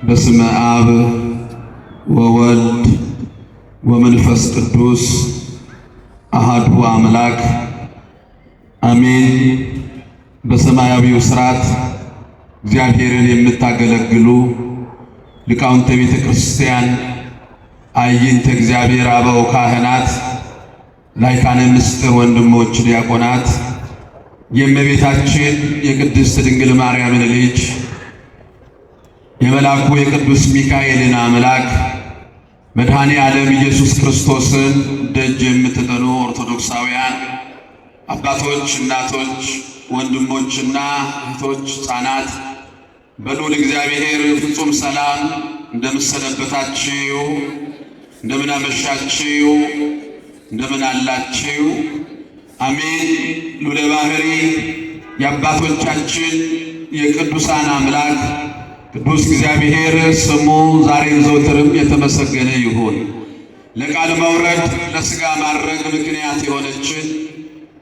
በስመ አብ ወወልድ ወመንፈስ ቅዱስ አሐዱ አምላክ አሜን። በሰማያዊው ሥርዓት እግዚአብሔርን የምታገለግሉ ሊቃውንተ ቤተ ክርስቲያን፣ አይንተ እግዚአብሔር አበው ካህናት፣ ላይካነ ምስጢር ወንድሞች ዲያቆናት፣ የእመቤታችን የቅድስት ድንግል ማርያምን ልጅ የመልአኩ የቅዱስ ሚካኤልን አምላክ መድኃኔ ዓለም ኢየሱስ ክርስቶስን ደጅ የምትጠኑ ኦርቶዶክሳውያን አባቶች፣ እናቶች፣ ወንድሞችና እህቶች፣ ሕፃናት በልዑል እግዚአብሔር ፍጹም ሰላም እንደምሰነበታችሁ፣ እንደምን አመሻችሁ፣ እንደምን አላችሁ? አሜን። ልዑለ ባሕሪ የአባቶቻችን የቅዱሳን አምላክ ቅዱስ እግዚአብሔር ስሙ ዛሬም ዘወትርም የተመሰገነ ይሁን። ለቃል መውረድ ለሥጋ ማድረግ ምክንያት የሆነችን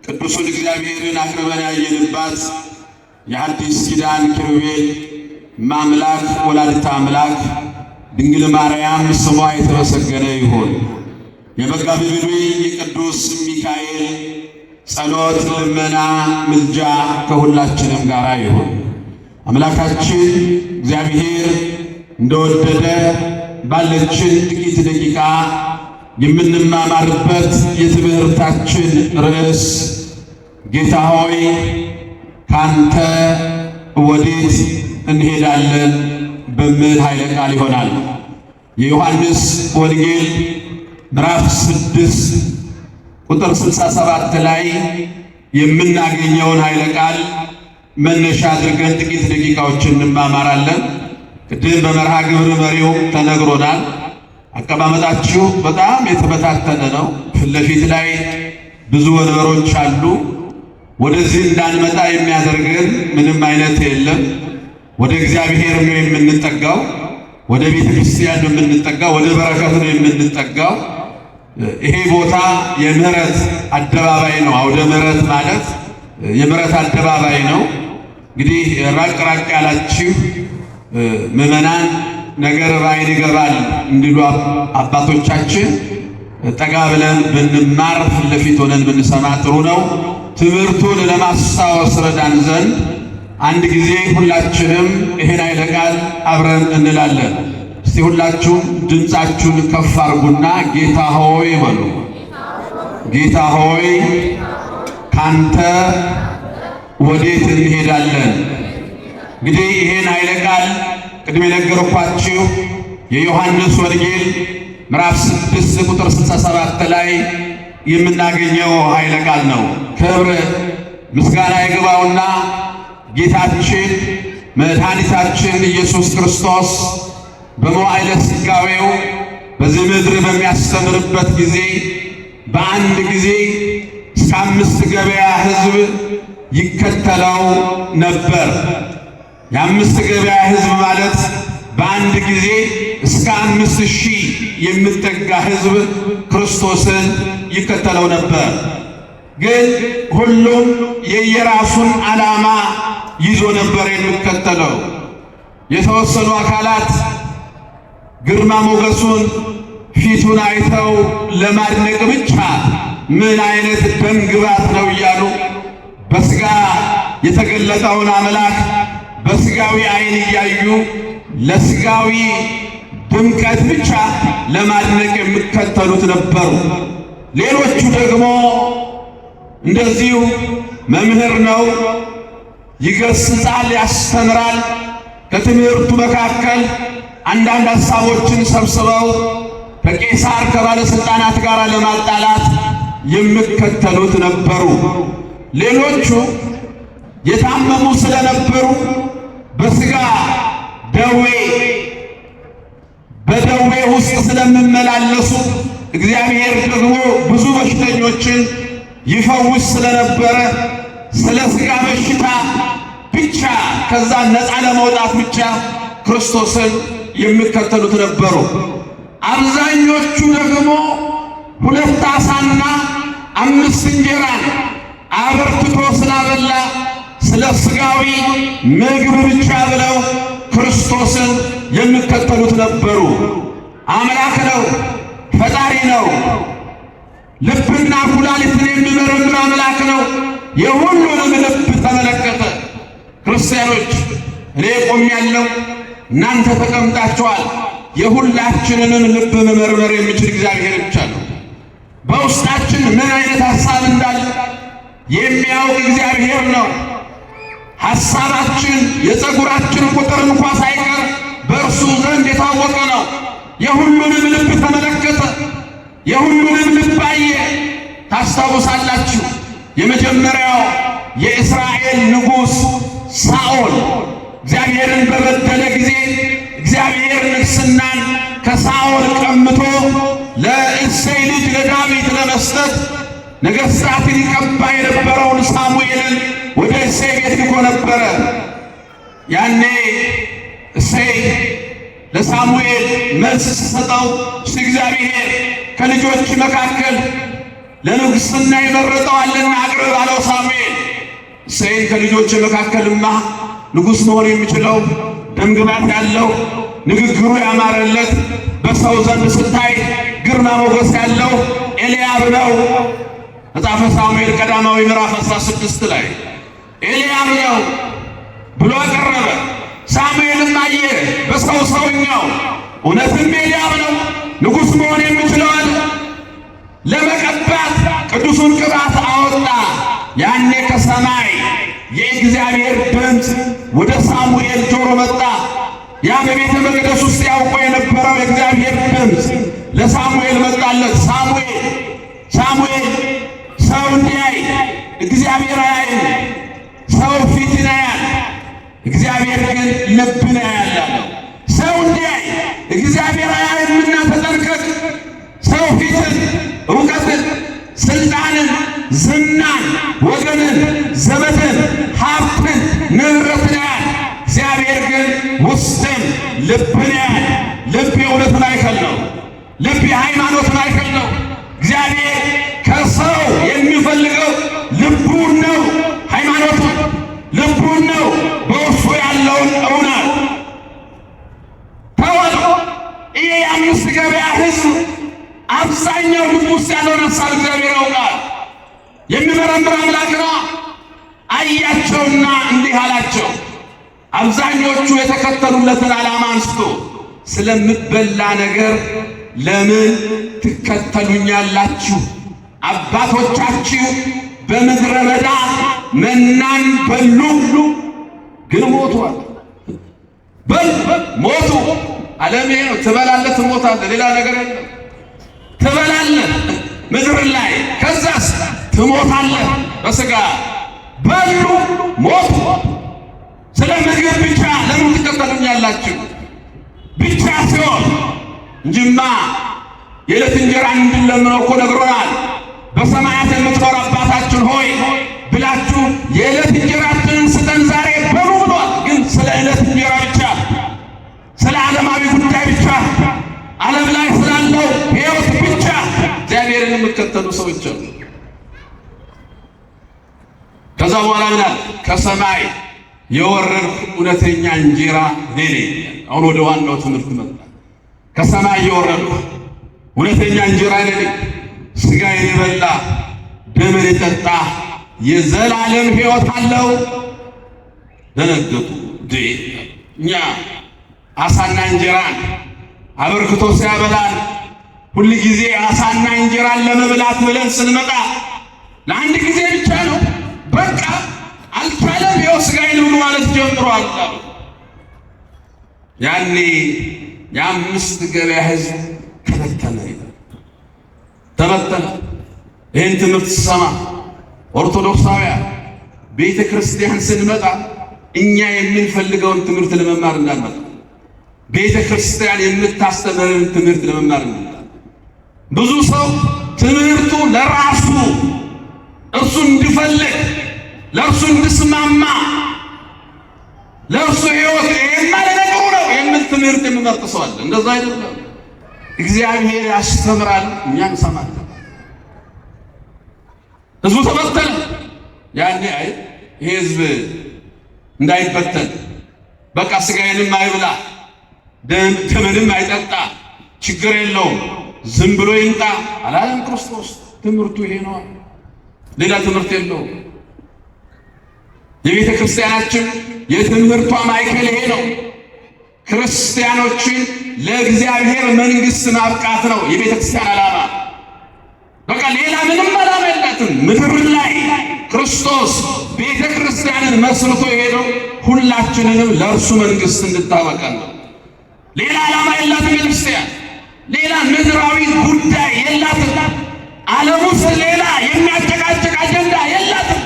ቅዱሱን እግዚአብሔርን አቅርበን ያየንባት የሐዲስ ኪዳን ኪሩቤል ማምላክ ወላዲተ አምላክ ድንግል ማርያም ስሟ የተመሰገነ ይሁን። የመጋቢ ብሉይ የቅዱስ ሚካኤል ጸሎት፣ ልመና፣ ምልጃ ከሁላችንም ጋር ይሁን። አምላካችን እግዚአብሔር እንደወደደ ባለችን ጥቂት ደቂቃ የምንማማርበት የትምህርታችን ርዕስ ጌታ ሆይ ካንተ ወዴት እንሄዳለን በሚል ኃይለ ቃል ይሆናል። የዮሐንስ ወንጌል ምዕራፍ 6 ቁጥር 67 ላይ የምናገኘውን ኃይለ ቃል መነሻ አድርገን ጥቂት ደቂቃዎችን እንማማራለን። ቅድም በመርሃ ግብር መሪው ተነግሮናል። አቀማመጣችሁ በጣም የተበታተነ ነው። ፊት ለፊት ላይ ብዙ ወንበሮች አሉ። ወደዚህ እንዳንመጣ የሚያደርገን ምንም አይነት የለም። ወደ እግዚአብሔር ነው የምንጠጋው፣ ወደ ቤተ ክርስቲያን ነው የምንጠጋው፣ ወደ በረከት ነው የምንጠጋው። ይሄ ቦታ የምህረት አደባባይ ነው። አውደ ምህረት ማለት የምህረት አደባባይ ነው። እንግዲህ ራቅ ራቅ ያላችሁ ምዕመናን ነገር ባይን ይገባል እንዲሉ አባቶቻችን ጠጋ ብለን ብንማር ፊት ለፊት ሆነን ብንሰማ ጥሩ ነው። ትምህርቱን ለማስታወስ ረዳን ዘንድ አንድ ጊዜ ሁላችንም ይሄን ኃይለ ቃል አብረን እንላለን። እስቲ ሁላችሁም ድምፃችሁን ከፍ አድርጉና ጌታ ሆይ በሉ። ጌታ ሆይ ካንተ ወዴት እንሄዳለን? እንግዲህ ይሄን ኃይለ ቃል ቅድም የነገርኳችሁ የዮሐንስ ወንጌል ምዕራፍ 6 ቁጥር 67 ላይ የምናገኘው ኃይለ ቃል ነው። ክብር ምስጋና ይግባውና ጌታችን መድኃኒታችን ኢየሱስ ክርስቶስ በመዋዕለ ሥጋዌው በዚህ ምድር በሚያስተምርበት ጊዜ በአንድ ጊዜ እስከ 5 ገበያ ሕዝብ ይከተለው ነበር። የ5 ገበያ ሕዝብ ማለት በአንድ ጊዜ እስከ 5000 የሚጠጋ ሕዝብ ክርስቶስን ይከተለው ነበር። ግን ሁሉም የየራሱን ዓላማ ይዞ ነበር የሚከተለው። የተወሰኑ አካላት ግርማ ሞገሱን ፊቱን አይተው ለማድነቅ ብቻ ምን አይነት ደም ግባት ነው እያሉ በሥጋ የተገለጠውን አምላክ በሥጋዊ ዓይን እያዩ ለሥጋዊ ድምቀት ብቻ ለማድነቅ የሚከተሉት ነበሩ። ሌሎቹ ደግሞ እንደዚሁ መምህር ነው፣ ይገስጻል፣ ያስተምራል። ከትምህርቱ መካከል አንዳንድ ሐሳቦችን ሰብስበው ከቄሳር ከባለሥልጣናት ጋር ለማጣላት የሚከተሉት ነበሩ። ሌሎቹ የታመሙ ስለነበሩ በሥጋ ደዌ በደዌ ውስጥ ስለሚመላለሱ እግዚአብሔር ደግሞ ብዙ በሽተኞችን ይፈውስ ስለነበረ ስለ ሥጋ በሽታ ብቻ ከዛ ነፃ ለመውጣት ብቻ ክርስቶስን የሚከተሉት ነበሩ። አብዛኞቹ ደግሞ 2 ዓሣና 5 እንጀራን አበርክቶ ስላበላ ስለ ሥጋዊ ምግብ ብቻ ብለው ክርስቶስን የሚከተሉት ነበሩ። አምላክ ነው፣ ፈጣሪ ነው፣ ልብና ኩላሊትን የሚመረምር አምላክ ነው። የሁሉንም ልብ ተመለከተ። ክርስቲያኖች እኔ ቆሜያለሁ፣ እናንተ ተቀምጣችኋል። የሁላችንንም ልብ መመርመር የሚችል እግዚአብሔር ብቻ ነው። በውስጣችን ምን አይነት ሐሳብ እንዳለ የሚያውቅ እግዚአብሔር ነው። ሐሳባችን የፀጉራችን ቁጥር እንኳ ሳይቀር በእርሱ ዘንድ የታወቀ ነው። የሁሉንም ልብ ተመለከተ፣ የሁሉንም ልብ አየ። ታስታውሳላችሁ፣ የመጀመሪያው የእስራኤል ንጉሥ ሳኦል እግዚአብሔርን በበደለ ጊዜ እግዚአብሔር ንግሥናን ከሳኦል ቀምቶ ለእሴይ ልጅ ለዳዊት ለመስጠት ነገሥታትን ይቀባ የነበረውን ሳሙኤልን ወደ እሴይ ቤት ልኮ ነበረ። ያኔ እሴይ ለሳሙኤል መልስ ሲሰጠው እግዚአብሔር ከልጆች መካከል ለንግሥና ይመረጠዋልና አቅርብ አለው ሳሙኤል። እሴይን ከልጆች መካከልማ ንጉሥ መሆን የሚችለው ደምግባት ያለው ንግግሩ ያማረለት በሰው ዘንድ ስታይ ግርማ ሞገስ ያለው ኤልያብ ነው። መጽሐፈ ሳሙኤል ቀዳማዊ ምዕራፍ 16 ላይ ኤልያብ ነው ብሎ አቀረበ። ሳሙኤልም አየ በሰው ሰውኛው እውነትም ኤልያብ ነው ንጉሥ መሆን የሚችለው አለ። ለመቀባት ቅዱሱን ቅባት አወጣ። ያኔ ከሰማይ የእግዚአብሔር ድምፅ ወደ ሳሙኤል ጆሮ መጣ። ያ በቤተ መቅደስ ውስጥ ያውቆ የነበረው የእግዚአብሔር ድምፅ ለሳሙኤል መጣለት። ሳሙኤል ሰው እንዲያይ እግዚአብሔር አያይም። ሰው ፊትን ያያል፣ እግዚአብሔር ግን ልብን ያያል አለው። ሰው እንዲያይ እግዚአብሔር አያይምና ተጠንቀቅ። ሰው ፊትን፣ እውቀትን፣ ስልጣንን፣ ዝናን፣ ወገንን፣ ዘመትን፣ ሀብትን፣ ንብረትን ያያል። እግዚአብሔር ግን ውስጥን ልብን ያያል። ልብ የእውነት ማዕከል ነው። ልብ የሃይማኖት ማዕከል ነው። እግዚአብሔር ከሰው የሚፈልገው ልቡን ነው። ሃይማኖቱን ልቡን ነው። በውስጡ ያለውን እውነት ተወው። ይሄ የአምስት ገበያ ሕዝብ አብዛኛው ልብ ውስጥ ያለውን ሐሳብ እግዚአብሔር ያውቃል። የሚመረምር አምላክ ነው። አያቸውና እንዲህ አላቸው። አብዛኞቹ የተከተሉለትን ዓላማ አንስቶ ስለምበላ ነገር ለምን ትከተሉኛላችሁ? አባቶቻችሁ በምድረ በዳ መናን በሉ፣ ግን ሞቷል። ሞቱ። ዓለም ይሄ ነው። ትበላለህ፣ ትሞታለህ። ሌላ ነገር የለም። ትበላለህ ምድር ላይ፣ ከዛስ ትሞታለህ በሥጋ። በሉ፣ ሞቱ። ስለ ምግብ ብቻ ለምን ትከተሉኛላችሁ ብቻ ሲሆን እንጂማ የዕለት እንጀራ እንድንለምነው እኮ ነግሮናል። በሰማያት የምትኖር አባታችን ሆይ ብላችሁ የዕለት እንጀራችንን ስጠን ዛሬ በሉ ብሏል። ግን ስለ ዕለት እንጀራ ብቻ፣ ስለ ዓለማዊ ጉዳይ ብቻ፣ ዓለም ላይ ስላለው ሕይወት ብቻ እግዚአብሔርን የሚከተሉ ሰዎች አሉ። ከዛ በኋላ ምናል ከሰማይ የወረድኩ እውነተኛ እንጀራ እኔ ነኝ። አሁን ወደ ዋናው ትምህርት መጣ። ከሰማይ የወረድኩ እውነተኛ እንጀራ እኔ ነኝ። ሥጋዬን የበላ ደሜን የጠጣ የዘላለም ሕይወት አለው። ደነገጡ። እኛ አሳና እንጀራን አበርክቶ ሲያበላን ሁል ጊዜ አሳና እንጀራን ለመብላት ብለን ስንመጣ ለአንድ ጊዜ ብቻ ነው፣ በቃ አልቻለም። ይኸው ሥጋዬን ብሉ ማለት ጀምሯል። ያኔ የአምስት ገበያ ሕዝብ ተበተነ። ይህን ትምህርት ስሰማ ኦርቶዶክሳውያን ቤተ ክርስቲያን ስንመጣ እኛ የምንፈልገውን ትምህርት ለመማር እንዳንመጣ፣ ቤተ ክርስቲያን የምታስተምረን ትምህርት ለመማር እንዳንመጣ። ብዙ ሰው ትምህርቱ ለራሱ እርሱ እንዲፈልግ ለእርሱ እንዲስማማ ለእርሱ ሕይወት ይሄማ ለነገሩ ነው የሚል ትምህርት የሚመርጥ ሰው አለ። እንደዛ አይደለም። እግዚአብሔር ያስተምራል፣ እኛ እንሰማለን። ሕዝቡ ተበተነ። ያኔ አይ ይሄ ሕዝብ እንዳይበተን በቃ ሥጋዬንም አይብላ ደምንም አይጠጣ ችግር የለውም ዝም ብሎ ይንጣ አላለም ክርስቶስ። ትምህርቱ ይሄ ነው፣ ሌላ ትምህርት የለውም። የቤተ ክርስቲያናችን የትምህርቷ ማዕከል ይሄ ነው። ክርስቲያኖችን ለእግዚአብሔር መንግሥት ማብቃት ነው የቤተ ክርስቲያን ዓላማ። በቃ ሌላ ምንም ዓላማ የላትም። ምድር ላይ ክርስቶስ ቤተ ክርስቲያንን መስርቶ የሄደው ሁላችንንም ለእርሱ መንግሥት እንድታበቃን ነው። ሌላ ዓላማ የላትም ቤተ ክርስቲያን። ሌላ ምድራዊ ጉዳይ የላትም። ዓለም ውስጥ ሌላ የሚያጨቃጭቅ አጀንዳ የላትም።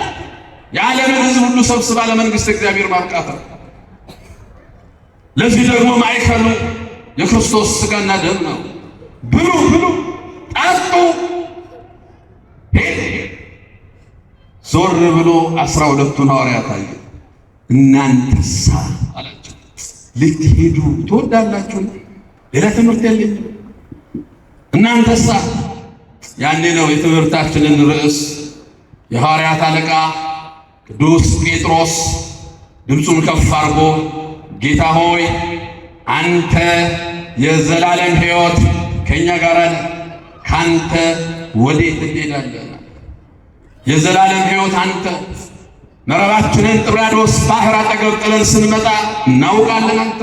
የዓለምን ሕዝብ ሁሉ ሰብስባ ለመንግሥት እግዚአብሔር ማብቃት ነው። ለዚህ ደግሞ ማዕከሉ የክርስቶስ ሥጋና ደም ነው። ብሉ ጠጡ። ዞር ብሎ 12ቱን ሐዋርያት አየ። እናንተሳ አላቸው ልትሄዱ ትወዳላችሁ? ሌላ ትምህርት የለኝም። እናንተሳ? ያኔ ነው የትምህርታችንን ርዕስ የሐዋርያት አለቃ ቅዱስ ጴጥሮስ ድምፁን ከፍ አድርጎ ጌታ ሆይ አንተ የዘላለም ሕይወት ከእኛ ጋር ነህ፣ ካንተ ወዴት እንሄዳለን? የዘላለም ሕይወት አንተ። መረባችንን ጥብርያዶስ ባህር አጠገብ ጥለን ስንመጣ እናውቃለን አንተ።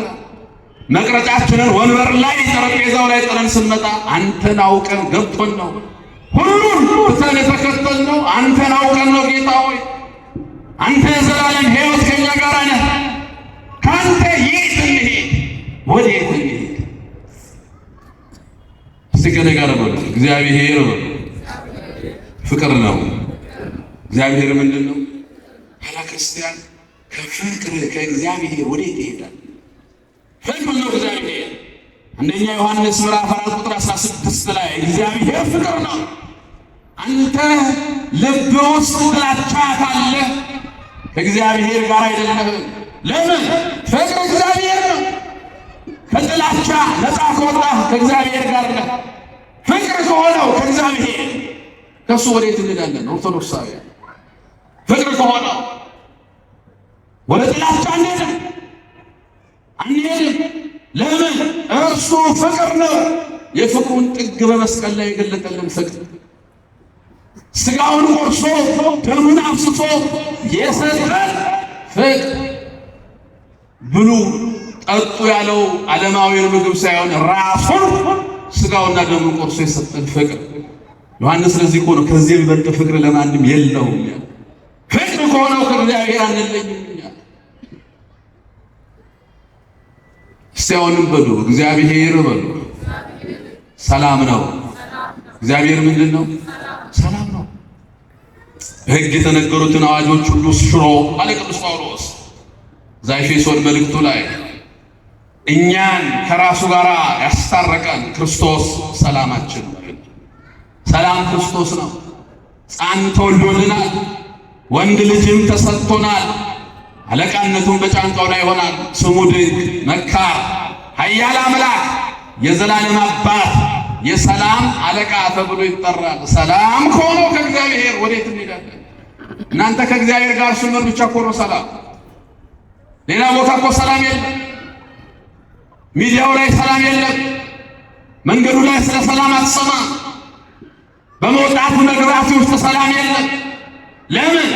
መቅረጫችንን ወንበር ላይ ጠረጴዛው ላይ ጥለን ስንመጣ አንተን አውቀን ገብቶን ነው። ሁሉን ትተን የተከተልነው አንተን አውቀን ነው። ጌታ ሆይ አንተ የዘላለም ሕይወት ከእኛ ጋር ነህ፣ ካንተ የት እንሄድ? ወዴት እንሄድ? እስቲ ከእኔ ጋር በሉ እግዚአብሔር ፍቅር ነው። እግዚአብሔር ምንድን ነው? ኋላ ክርስቲያን ከፍቅር ከእግዚአብሔር ወዴት ይሄዳል? ፍቅር ነው እግዚአብሔር። አንደኛ ዮሐንስ ምዕራፍ 4 ቁጥር 16 ላይ እግዚአብሔር ፍቅር ነው። አንተ ልብ ውስጥ ጥላቻ ካለ ከእግዚአብሔር ጋር አይደለም። ለምን? ፍቅር እግዚአብሔር ነው። ከጥላቻ ነፃ ከወጣህ ከእግዚአብሔር ጋር ነህ። ፍቅር ከሆነው ከእግዚአብሔር ከሱ ወዴት እንሄዳለን? ኦርቶዶክሳውያን ፍቅር ከሆነው ወደ ጥላቻ አንሄድም። ለምን? እርሱ ፍቅር ነው። የፍቅሩን ጥግ በመስቀል ላይ የገለጠልን ፍቅር ሥጋውን ቆርሶ ደሙን አፍስሶ የሰጠን ፍቅር። ብሉ ጠጡ ያለው ዓለማዊውን ምግብ ሳይሆን ራሱን ሥጋውና ደሙን ቆርሶ የሰጠን ፍቅር። ዮሐንስ ስለዚህ እኮ ነው ከዚህ የሚበልጥ ፍቅር ለማንም የለውም። ፍቅር ከሆነው ከእግዚአብሔር አንለይም። እስቲ አሁንም በሉ እግዚአብሔር በሉ ሰላም ነው። እግዚአብሔር ምንድን ነው? ሰላም ነው። በሕግ የተነገሩትን አዋጆች ሁሉ ሽሮ አለ ቅዱስ ጳውሎስ እዛ ኤፌሶን መልእክቱ ላይ እኛን ከራሱ ጋር ያስታረቀን ክርስቶስ ሰላማችን ነው። ሰላም ክርስቶስ ነው። ሕፃን ተወልዶልናል፣ ወንድ ልጅም ተሰጥቶናል። አለቃነቱን በጫንቃው ላይ ይሆናል። ስሙ ድንቅ መካር፣ ኃያል አምላክ፣ የዘላለም አባት፣ የሰላም አለቃ ተብሎ ይጠራል። ሰላም ከሆነው ከእግዚአብሔር ወዴት እንሄዳለን? እናንተ ከእግዚአብሔር ጋር ስንኖር ብቻ እኮ ነው ሰላም። ሌላ ቦታ እኮ ሰላም የለም። ሚዲያው ላይ ሰላም የለም። መንገዱ ላይ ስለ ሰላም አትሰማ። በመውጣቱ መግባቱ ውስጥ ሰላም የለም። ለምን?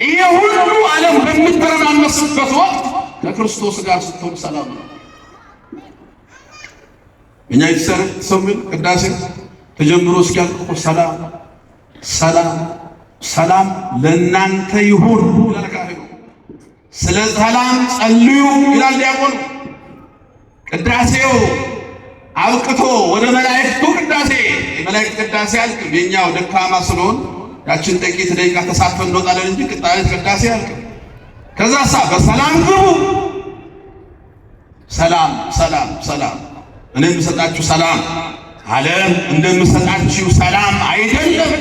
ይሄ ሁሉ ዓለም በሚተረማመስበት ወቅት ከክርስቶስ ጋር ስትሆን ሰላም ነው። እኛ የተሰሙን ቅዳሴ ተጀምሮ እስኪያልቅ ሰላም ሰላም ሰላም ለእናንተ ይሁን ይላል ካህኑ። ስለ ሰላም ጸልዩ ይላል ዲያቆኑ። ቅዳሴው አብቅቶ ወደ መላእክቱ ቅዳሴ የመላእክት ቅዳሴ አልቅም። የኛው ደካማ ስለሆን ያችን ጥቂት ደቂቃ ተሳትፈን እንወጣለን እንጂ ቅዳሴ አልቅም። ከዛሳ በሰላም ግቡ። ሰላም ሰላም ሰላም እኔ የምሰጣችሁ ሰላም ዓለም እንደምሰጣችሁ ሰላም አይደለም።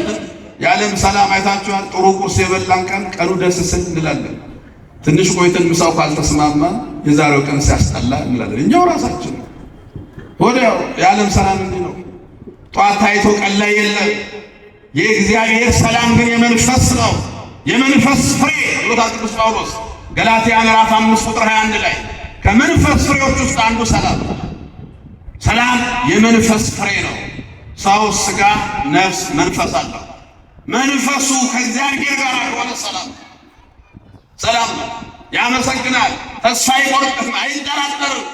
የዓለም ሰላም አይታችኋል። ጥሩ ቁርስ የበላን ቀን ቀኑ ደስ ስል እንላለን። ትንሽ ቆይተን ምሳው ካልተስማማ የዛሬው ቀን ሲያስጠላ እንላለን። እኛው ራሳችን ወዲያው የዓለም ሰላም እንዲህ ነው። ጧት ታይቶ ቀን ላይ የለም። የእግዚአብሔር ሰላም ግን የመንፈስ ነው፣ የመንፈስ ፍሬ ብሎታል ቅዱስ ጳውሎስ ገላትያ ምዕራፍ 5 ቁጥር 21 ላይ ከመንፈስ ፍሬዎች ውስጥ አንዱ ሰላም። ሰላም የመንፈስ ፍሬ ነው። ሰው ሥጋ፣ ነፍስ፣ መንፈስ አለው። መንፈሱ ከእግዚአብሔር ጋር የሆነ ሰላም ነው። ያመሰግናል፣ ተስፋ አይቆርጥም፣ አይጠራጠርም።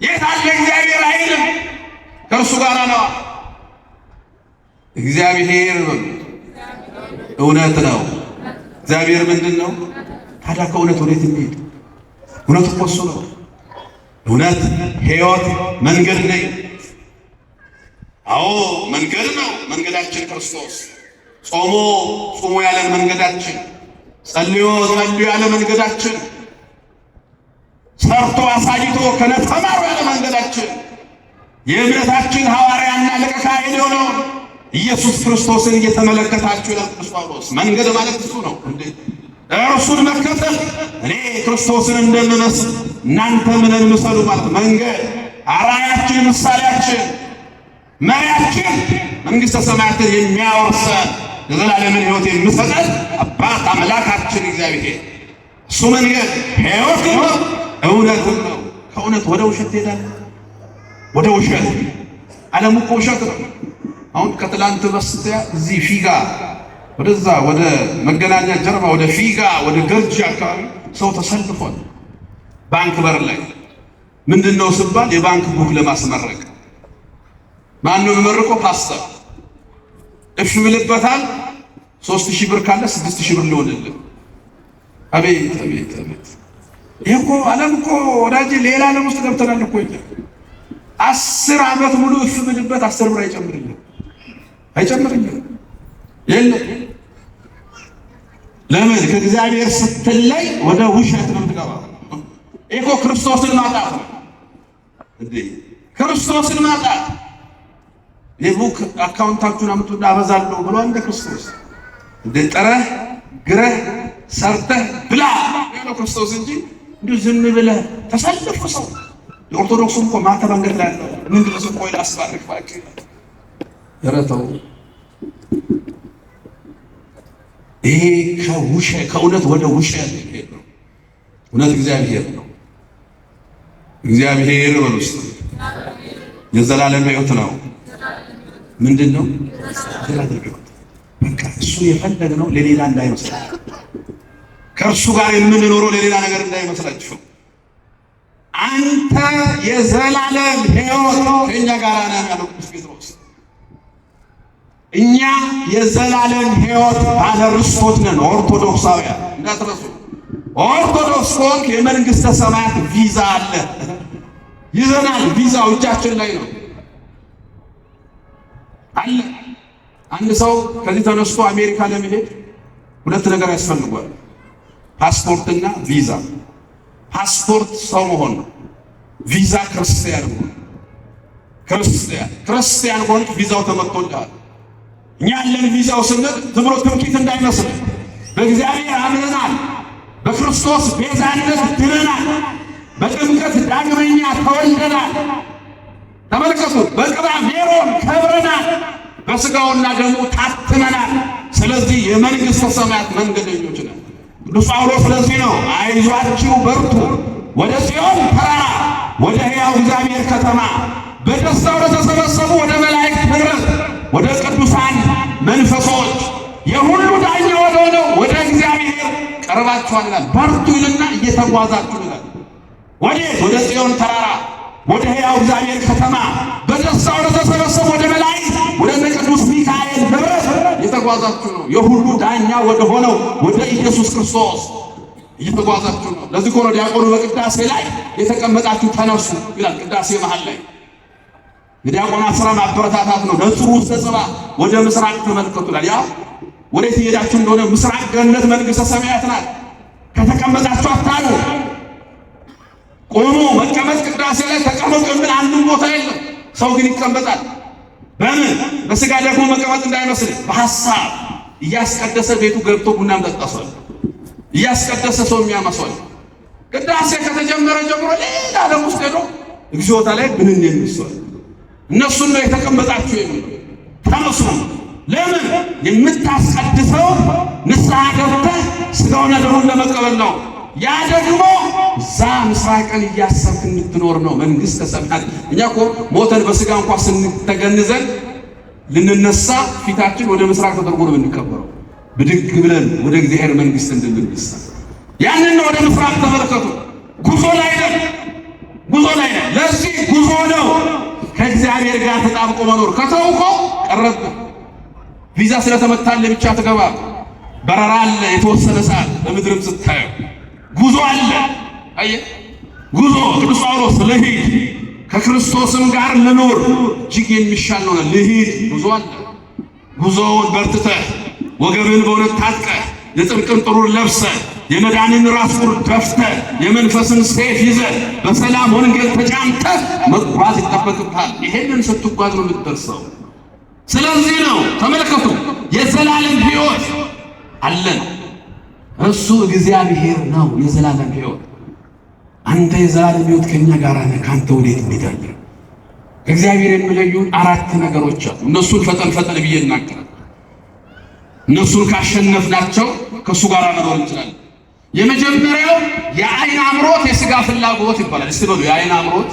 የት አለ እግዚአብሔር አይልም፣ ከእርሱ ጋር ነው። እግዚአብሔር እውነት ነው። እግዚአብሔር ምንድን ነው ታዲያ? ከእውነት ወዴት እንሄድ? እውነት እኮ እሱ ነው። እውነት፣ ሕይወት፣ መንገድ ነኝ። አዎ መንገድ ነው። መንገዳችን ክርስቶስ። ጾሞ ጾሙ ያለን መንገዳችን፣ ጸልዮ ጸልዮ ያለ መንገዳችን፣ ሰርቶ አሳይቶ ክህነት ተማሩ ያለ መንገዳችን፣ የእምነታችን ሐዋርያና ሊቀ ካህን የሆነውን ኢየሱስ ክርስቶስን እየተመለከታችሁ ይላል ቅዱስ ጳውሎስ። መንገድ ማለት እሱ ነው። እርሱን መከተል፣ እኔ ክርስቶስን እንደምመስል እናንተ ምንን ምሰሉ ማለት መንገድ፣ አርአያችን፣ ምሳሌያችን፣ መሪያችን፣ መንግሥተ ሰማያትን የሚያወርሰን የዘላለምን ሕይወት የሚሰጠን አባት አምላካችን እግዚአብሔር እሱ መንገድ ሕይወት ነው፣ እውነትም ነው። ከእውነት ወደ ውሸት ትሄዳለህ። ወደ ውሸት ዓለም እኮ ውሸት ነው። አሁን ከትላንት በስቲያ እዚህ ፊጋ ወደዛ ወደ መገናኛ ጀርባ ወደ ፊጋ ወደ ገርጂ አካባቢ ሰው ተሰልፏል። ባንክ በር ላይ ምንድነው ሲባል የባንክ ቡክ ለማስመረቅ ማን ነው የሚመርቀው? ፓስተር። እሺ ይልበታል። 3000 ብር ካለ 6000 ብር ሊሆንልህ። አቤት አቤት አቤት! ይሄ እኮ ዓለም እኮ ወዳጄ ሌላ ዓለም ውስጥ ገብተናል እኮ። 10 ዓመት ሙሉ እፍ ብልበት 10 ብር አይጨምርልህ የለም። ለምን? ከእግዚአብሔር ስትለይ ወደ ውሸት ነው የምትገባው። እኮ ክርስቶስን ማጣት ነው እንዴ! ክርስቶስን ማጣት። የቡክ አካውንታችሁን አምጡና አበዛለሁ ብሎ እንደ ክርስቶስ እንደ ጥረህ ግረህ ሰርተህ ብላ ያለው ክርስቶስ እንጂ እንዲሁ ዝም ብለህ ተሰልፎ ሰው የኦርቶዶክሱ እኮ ማታ መንገድ ላይ ያለው ምንድን ነው ቆይ ላስባርክ ባክህ ረተው። ይሄ ከእውነት ወደ ውሸት ነው። እውነት እግዚአብሔር ነው። እግዚአብሔር በሉስ የዘላለም ሕይወት ነው። ምንድን ነው ዘላለም ሕይወት? በቃ እሱ የፈለግነው ለሌላ እንዳይመስላችሁ፣ ከእርሱ ጋር የምንኖረው ለሌላ ነገር እንዳይመስላችሁ። አንተ የዘላለም ሕይወት ከእኛ ጋር ነህ ያለው ቅዱስ ጴጥሮስ። እኛ የዘላለም ሕይወት ባለ ርስቶች ነን። ኦርቶዶክሳውያን እንዳትረሱ። ኦርቶዶክስ ከሆንክ የመንግሥተ ሰማያት ቪዛ አለ፣ ይዘናል። ቪዛው እጃችን ላይ ነው አለ። አንድ ሰው ከዚህ ተነስቶ አሜሪካ ለመሄድ 2 ነገር ያስፈልጓል፣ ፓስፖርትና ቪዛ። ፓስፖርት ሰው መሆን ነው። ቪዛ ክርስቲያን መሆን። ክርስቲያን ከሆንክ ቪዛው ተመቶልሃል። እኛ ያለን ቪዛው ስንል ዝም ብሎ ትምክህት እንዳይመስል፣ በእግዚአብሔር አምነናል፣ በክርስቶስ ቤዛነት ድነናል፣ በጥምቀት ዳግመኛ ተወልደናል። ተመልከቱ፣ በቅባ ሜሮን ከብረናል፣ በሥጋውና ደሙ ታትመናል። ስለዚህ የመንግሥተ ሰማያት መንገደኞች ነን። ቅዱስ ጳውሎስ ስለዚህ ነው አይዟችሁ በርቱ፣ ወደ ጽዮን ተራራ፣ ወደ ሕያው እግዚአብሔር ከተማ፣ በደስታ ወደ ተሰበሰቡ ወደ መላእክት ኅብረት፣ ወደ ቅዱሳን መንፈሶች፣ የሁሉ ዳኛ ወደ ሆነው ወደ እግዚአብሔር ቀርባችኋል ይላል። በርቱ ይልና እየተጓዛችሁ ይላል። ወዴት? ወደ ጽዮን ተራራ፣ ወደ ሕያው እግዚአብሔር ከተማ፣ በደስታ ወደ ተሰበሰቡ ወደ መላእክት፣ ወደ ቅዱስ ሚካኤል ኅብረት እየተጓዛችሁ ነው። የሁሉ ዳኛ ወደ ሆነው ወደ ኢየሱስ ክርስቶስ እየተጓዛችሁ ነው። ለዚህ እኮ ነው ዲያቆኑ በቅዳሴ ላይ የተቀመጣችሁ ተነሱ ይላል። ቅዳሴ መሃል ላይ የዲያቆናት ሥራ ማበረታታት ነው። ለጽሩ ውስተ ጽባ፣ ወደ ምስራቅ ተመልከቱ ይላል። ያ ወዴት እየሄዳችሁ እንደሆነ ምስራቅ ገነት መንግሥተ ሰማያት ናት። ከተቀመጣችሁ አታሉ። ቆሞ መቀመጥ ቅዳሴ ላይ ተቀመጡ የሚል አንድም ቦታ የለም። ሰው ግን ይቀመጣል። በምን? በሥጋ ደግሞ መቀመጥ እንዳይመስል በሐሳብ እያስቀደሰ ቤቱ ገብቶ ቡናም ጠጣሷል። እያስቀደሰ ሰው የሚያመሷል። ቅዳሴ ከተጀመረ ጀምሮ ሌላ ዓለም ውስጥ ሄዶ እግዚኦታ ላይ ብንን የሚሷል። እነሱን ነው የተቀመጣችሁ የሚለው። ተነሱ። ለምን? የምታስቀድሰው ንስሐ ገብተህ ሥጋውና ደሙን ለመቀበል ነው። ያ ደግሞ እዛ ምስራቅን እያሰብክ እንድትኖር ነው መንግሥተ ሰማያት። እኛ እኮ ሞተን በሥጋ እንኳን ስንተገንዘን ልንነሳ ፊታችን ወደ ምስራቅ ተደርጎ ነው የምንቀበረው። ብድግ ብለን ወደ እግዚአብሔር መንግሥት እንድንነሳ ያንን ነው። ወደ ምስራቅ ተመልከቱ። ጉዞ ላይ ነን፣ ጉዞ ላይ ነን። ለዚህ ጉዞ ነው ከእግዚአብሔር ጋር ተጣብቆ መኖር። ከተውከው ቀረብህ። ቪዛ ስለተመታልህ ብቻ ትገባ። በረራ አለ የተወሰነ ሰዓት በምድርም ስታየው ጉዞ አለ። አየህ ጉዞ ቅዱስ ጳውሎስ ልሂድ ከክርስቶስም ጋር ልኖር እጅግ የሚሻል ነው። ልሂድ ጉዞ አለ። ጉዞውን በርትተህ ወገብን በእውነት ታጥቀህ የጽድቅን ጥሩር ለብሰህ የመዳንን ራስ ቁር ደፍተህ የመንፈስን ሰይፍ ይዘህ በሰላም ወንጌል ተጫምተህ መጓዝ ይጠበቅብሃል። ይሄንን ስትጓዝ ነው የምትደርሰው። ስለዚህ ነው ተመልከቱ፣ የዘላለም ሕይወት አለን። እሱ እግዚአብሔር ነው የዘላለም ሕይወት። አንተ የዘላለም ሕይወት ከኛ ጋር ነህ። ካንተ ወዴት እንሄዳለን? እግዚአብሔር የሚለዩን 4 ነገሮች አሉ። እነሱን ፈጠን ፈጠን ብዬ እናገራለሁ። እነሱን ካሸነፍናቸው ከእሱ ጋር መኖር እንችላለን። የመጀመሪያው የዓይን አምሮት የሥጋ ፍላጎት ይባላል። እስቲ በሉ የዓይን አምሮት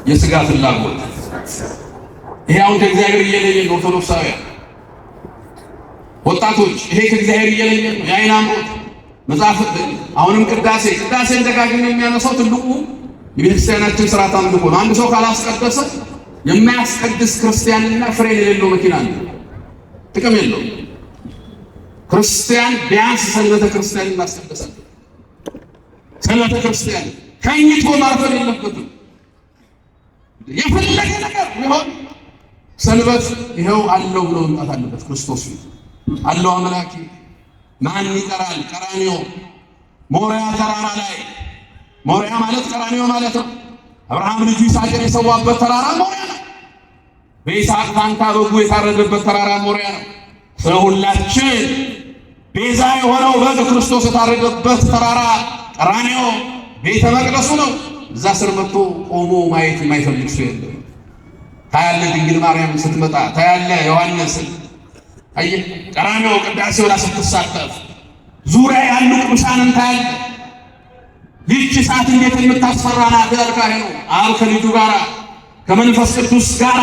የሥጋ ፍላጎት። ይሄ አሁን ከእግዚአብሔር እየለየን ኦርቶዶክሳውያን ወጣቶች፣ ይሄ ከእግዚአብሔር እየለየን ነው። የዓይን አምሮት መጽሐፍ አሁንም ቅዳሴን ደጋግሞ የሚያነሳው ትልቁ የቤተክርስቲያናችን ሥርዓት አምልኮ ነው። አንድ ሰው ካላስቀደሰ የማያስቀድስ ክርስቲያንና ፍሬን የሌለው መኪና ነው፣ ጥቅም የለው። ክርስቲያን ቢያንስ ሰንበተ ክርስቲያን ማስቀደሳል። ሰንበተ ክርስቲያን ከኝቶ ማርፈድ የለበትም። የፈለገ ነገር ቢሆን ሰንበት ይኸው አለው ብሎ መምጣት አለበት። ክርስቶስ አለው አምላኬ ማን ይቀራል? ቀራንዮ ሞሪያ ተራራ ላይ ሞሪያ ማለት ቀራንዮ ማለት ነው። አብርሃም ልጁ ይስሐቅን የሰዋበት ተራራ ሞሪያ ነው። በይስሐቅ ፋንታ በጉ የታረደበት ተራራ ሞሪያ ነው። ስለሁላችን ቤዛ የሆነው በግ ክርስቶስ የታረደበት ተራራ ቀራንዮ ቤተ መቅደሱ ነው። እዛ ስር መጥቶ ቆሞ ማየት የማይፈልግ ሰው የለም። ታያለ ድንግል ማርያም ስትመጣ ታያለ ዮሐንስ። አየህ ቀራንዮ ቅዳሴው ላይ ስትሳተፍ ዙሪያ ያሉ ቅዱሳንን ታያለ። ይህች ሰዓት እንዴት የምታስፈራ ናት! ያልካሄ ነው አብ ከልጁ ጋር ከመንፈስ ቅዱስ ጋር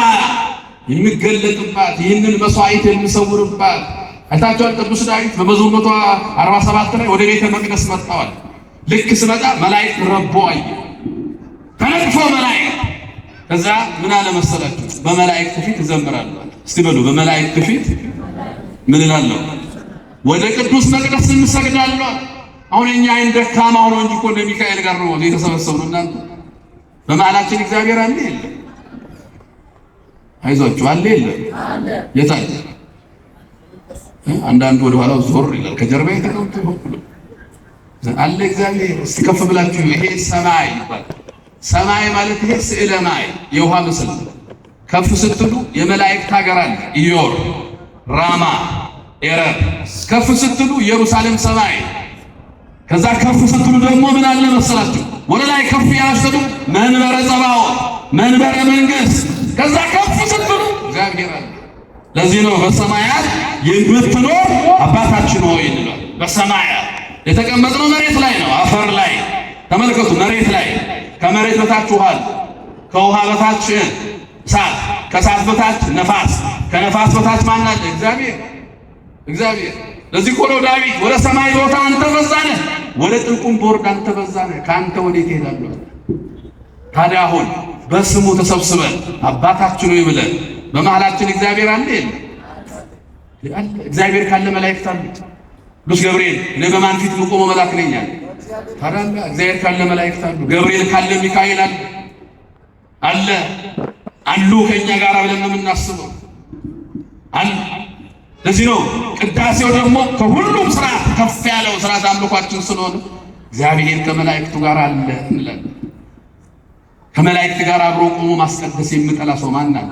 የሚገለጥባት ይህንን መስዋዕት የሚሰውርባት አይታችኋል። ቅዱስ ዳዊት በመዝሙር 147 ላይ ወደ ቤተ መቅደስ መጥተዋል። ልክ ስመጣ መላእክት ረቦ አየ፣ ተነጥፎ መላእክት። ከዛ ምን አለ መሰላችሁ? በመላእክት ፊት እዘምራለሁ። እስቲ በሉ በመላእክት ፊት ምን እላለሁ? ወደ ቅዱስ መቅደስ እንሰግዳለሁ። አሁን እኛ አይን ደካማ ሆኖ እንጂ እኮ እንደ ሚካኤል ጋር ነው የተሰበሰብነው። እናንተ በመሃላችን እግዚአብሔር አለ የለም? አይዟችሁ አለ የለም? የታለ? አንዳንዱ ወደ ኋላው ዞር ይላል። ከጀርባ የተቀምጦ ሁሉ አለ እግዚአብሔር። እስቲ ከፍ ብላችሁ ይሄ ሰማይ ይባላል። ሰማይ ማለት ይሄ ስዕለ ማይ የውሃ ምስል። ከፍ ስትሉ የመላእክት ሀገር አለ፣ ኢዮር፣ ራማ፣ ኤረር። ከፍ ስትሉ ኢየሩሳሌም ሰማይ። ከዛ ከፍ ስትሉ ደግሞ ምን አለ መሰላችሁ? ወደ ላይ ከፍ ያላችሁ መንበረ ጸባዖት፣ መንበረ መንግስት። ከዛ ከፍ ስትሉ እግዚአብሔር አለ። ለዚህ ነው በሰማያት የምትኖር አባታችን ሆይ እንላለን። በሰማያት የተቀመጥነው መሬት ላይ ነው፣ አፈር ላይ ተመልከቱ። መሬት ላይ ከመሬት በታች ውሃ፣ ከውሃ በታች እሳት፣ ከእሳት በታች ነፋስ፣ ከነፋስ በታች ማን አለ? እግዚአብሔር። እግዚአብሔር ለዚህ እኮ ነው ዳዊት ወደ ሰማይ ቦታ አንተ በዛነህ፣ ወደ ጥልቁም ቦርድ አንተ በዛነህ፣ ከአንተ ወዴት እሄዳለሁ? ታዲያ አሁን በስሙ ተሰብስበን አባታችን ሆይ ብለን በመሃላችን እግዚአብሔር አለ የለም? እግዚአብሔር ካለ መላእክት አሉ። ቅዱስ ገብርኤል እኔ በማን ፊት የምቆመው መልአክ ነኝ አለ። ታዲያ እግዚአብሔር ካለ መላእክት አሉ። ገብርኤል ካለ ሚካኤል አለ አለ አሉ ከኛ ጋር ብለን ነው የምናስበው አለ። ለዚህ ነው ቅዳሴው ደግሞ ከሁሉም ስርዓት ከፍ ያለው ስርዓት አምልኳችን ስለሆነ እግዚአብሔር ከመላእክቱ ጋር አለ እንላለን። ከመላእክት ጋር አብሮ ቆሞ ማስቀደስ የሚጠላ ሰው ማን አለ?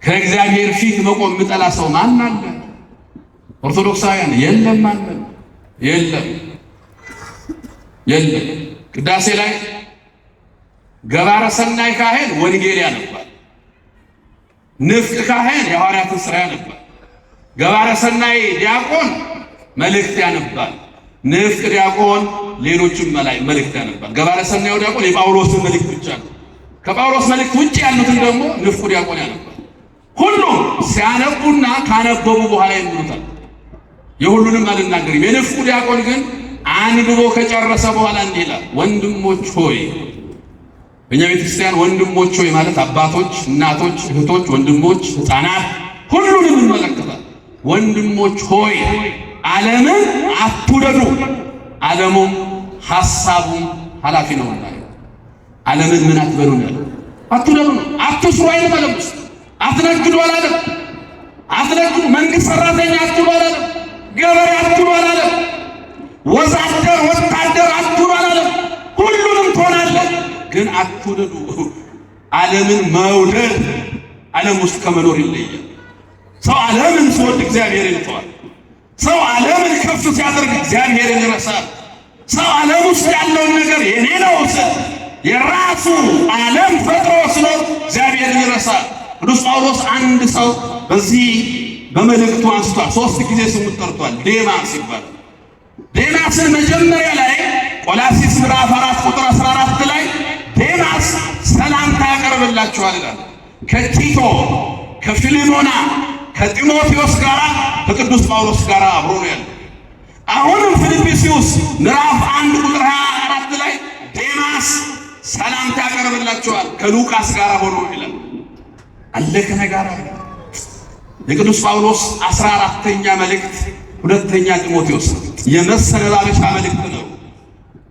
ከእግዚአብሔር ፊት መቆም የሚጠላ ሰው ማን አለ? ኦርቶዶክሳውያን የለም አለ የለም የለም። ቅዳሴ ላይ ገባረ ሰናይ ካህን ወንጌል ያነባል። ንፍቅ ካህን የሐዋርያትን ሥራ ያነባል። ገባረ ሰናይ ዲያቆን መልእክት ያነባል። ንፍቅ ዲያቆን ሌሎችም መልእክት ያነባል። ገባረ ሰናዩ ዲያቆን የጳውሎስን መልእክት ብቻ ነው። ከጳውሎስ መልእክት ውጭ ያሉትን ደግሞ ንፍቁ ዲያቆን ያነባል። ሁሉም ሲያነቡና ካነበቡ በኋላ ይምሩታል። የሁሉንም አልናገርም። የንፍቁ ዲያቆን ግን አንብቦ ከጨረሰ በኋላ እንዲህ ይላል፣ ወንድሞች ሆይ። በእኛ ቤተክርስቲያን ወንድሞች ሆይ ማለት አባቶች፣ እናቶች፣ እህቶች፣ ወንድሞች፣ ሕፃናት ሁሉንም ይመለከታል። ወንድሞች ሆይ ዓለምን አትውደዱ፣ ዓለሙም ሐሳቡም ኃላፊ ነውና። ዓለምን ምን አትበሉ ነው? አትውደዱ ነው። አትስሩ አይነት ዓለም ውስጥ አትነግዱ አላለም። አትነግዱ፣ መንግሥት ሠራተኛ አትሁኑ አላለም። ገበሬ አትሁኑ አላለም። ወዛደር ወታደር አትሁኑ አላለም። ሁሉንም ትሆናለህ፣ ግን አትውደዱ። ዓለምን መውደድ ዓለም ውስጥ ከመኖር ይለያል። ሰው ዓለምን ሲወድ እግዚአብሔርን ይተዋል። ሰው ዓለምን ከፍ ሲያደርግ እግዚአብሔርን ይረሳል። ሰው ዓለም ውስጥ ያለውን ነገር የኔ ነው ስል የራሱ ዓለም ፈጥሮ ስለ እግዚአብሔርን ይረሳል። ቅዱስ ጳውሎስ አንድ ሰው በዚህ በመልእክቱ አንስቷል። 3 ጊዜ ስሙ ጠርቷል። ዴማስ ይባላል። ዴማስን መጀመሪያ ላይ ቆላስይስ ምዕራፍ 4 ቁጥር 14 ላይ ዴማስ ሰላምታ ያቀርብላችኋል ይላል። ከቲቶ ከፊሊሞና ከጢሞቴዎስ ጋር ከቅዱስ ጳውሎስ ጋር አብሮ ነው ያለው። አሁንም ፊልጵስዩስ ምዕራፍ 1 ቁጥር 24 ላይ ዴማስ ሰላምታ ያቀርብላችኋል ከሉቃስ ጋር ሆኖ ይላል። አለ ከነጋራ የቅዱስ ጳውሎስ 14ኛ መልእክት ሁለተኛ ጢሞቴዎስ የመሰነባበቻ መልእክት ነው።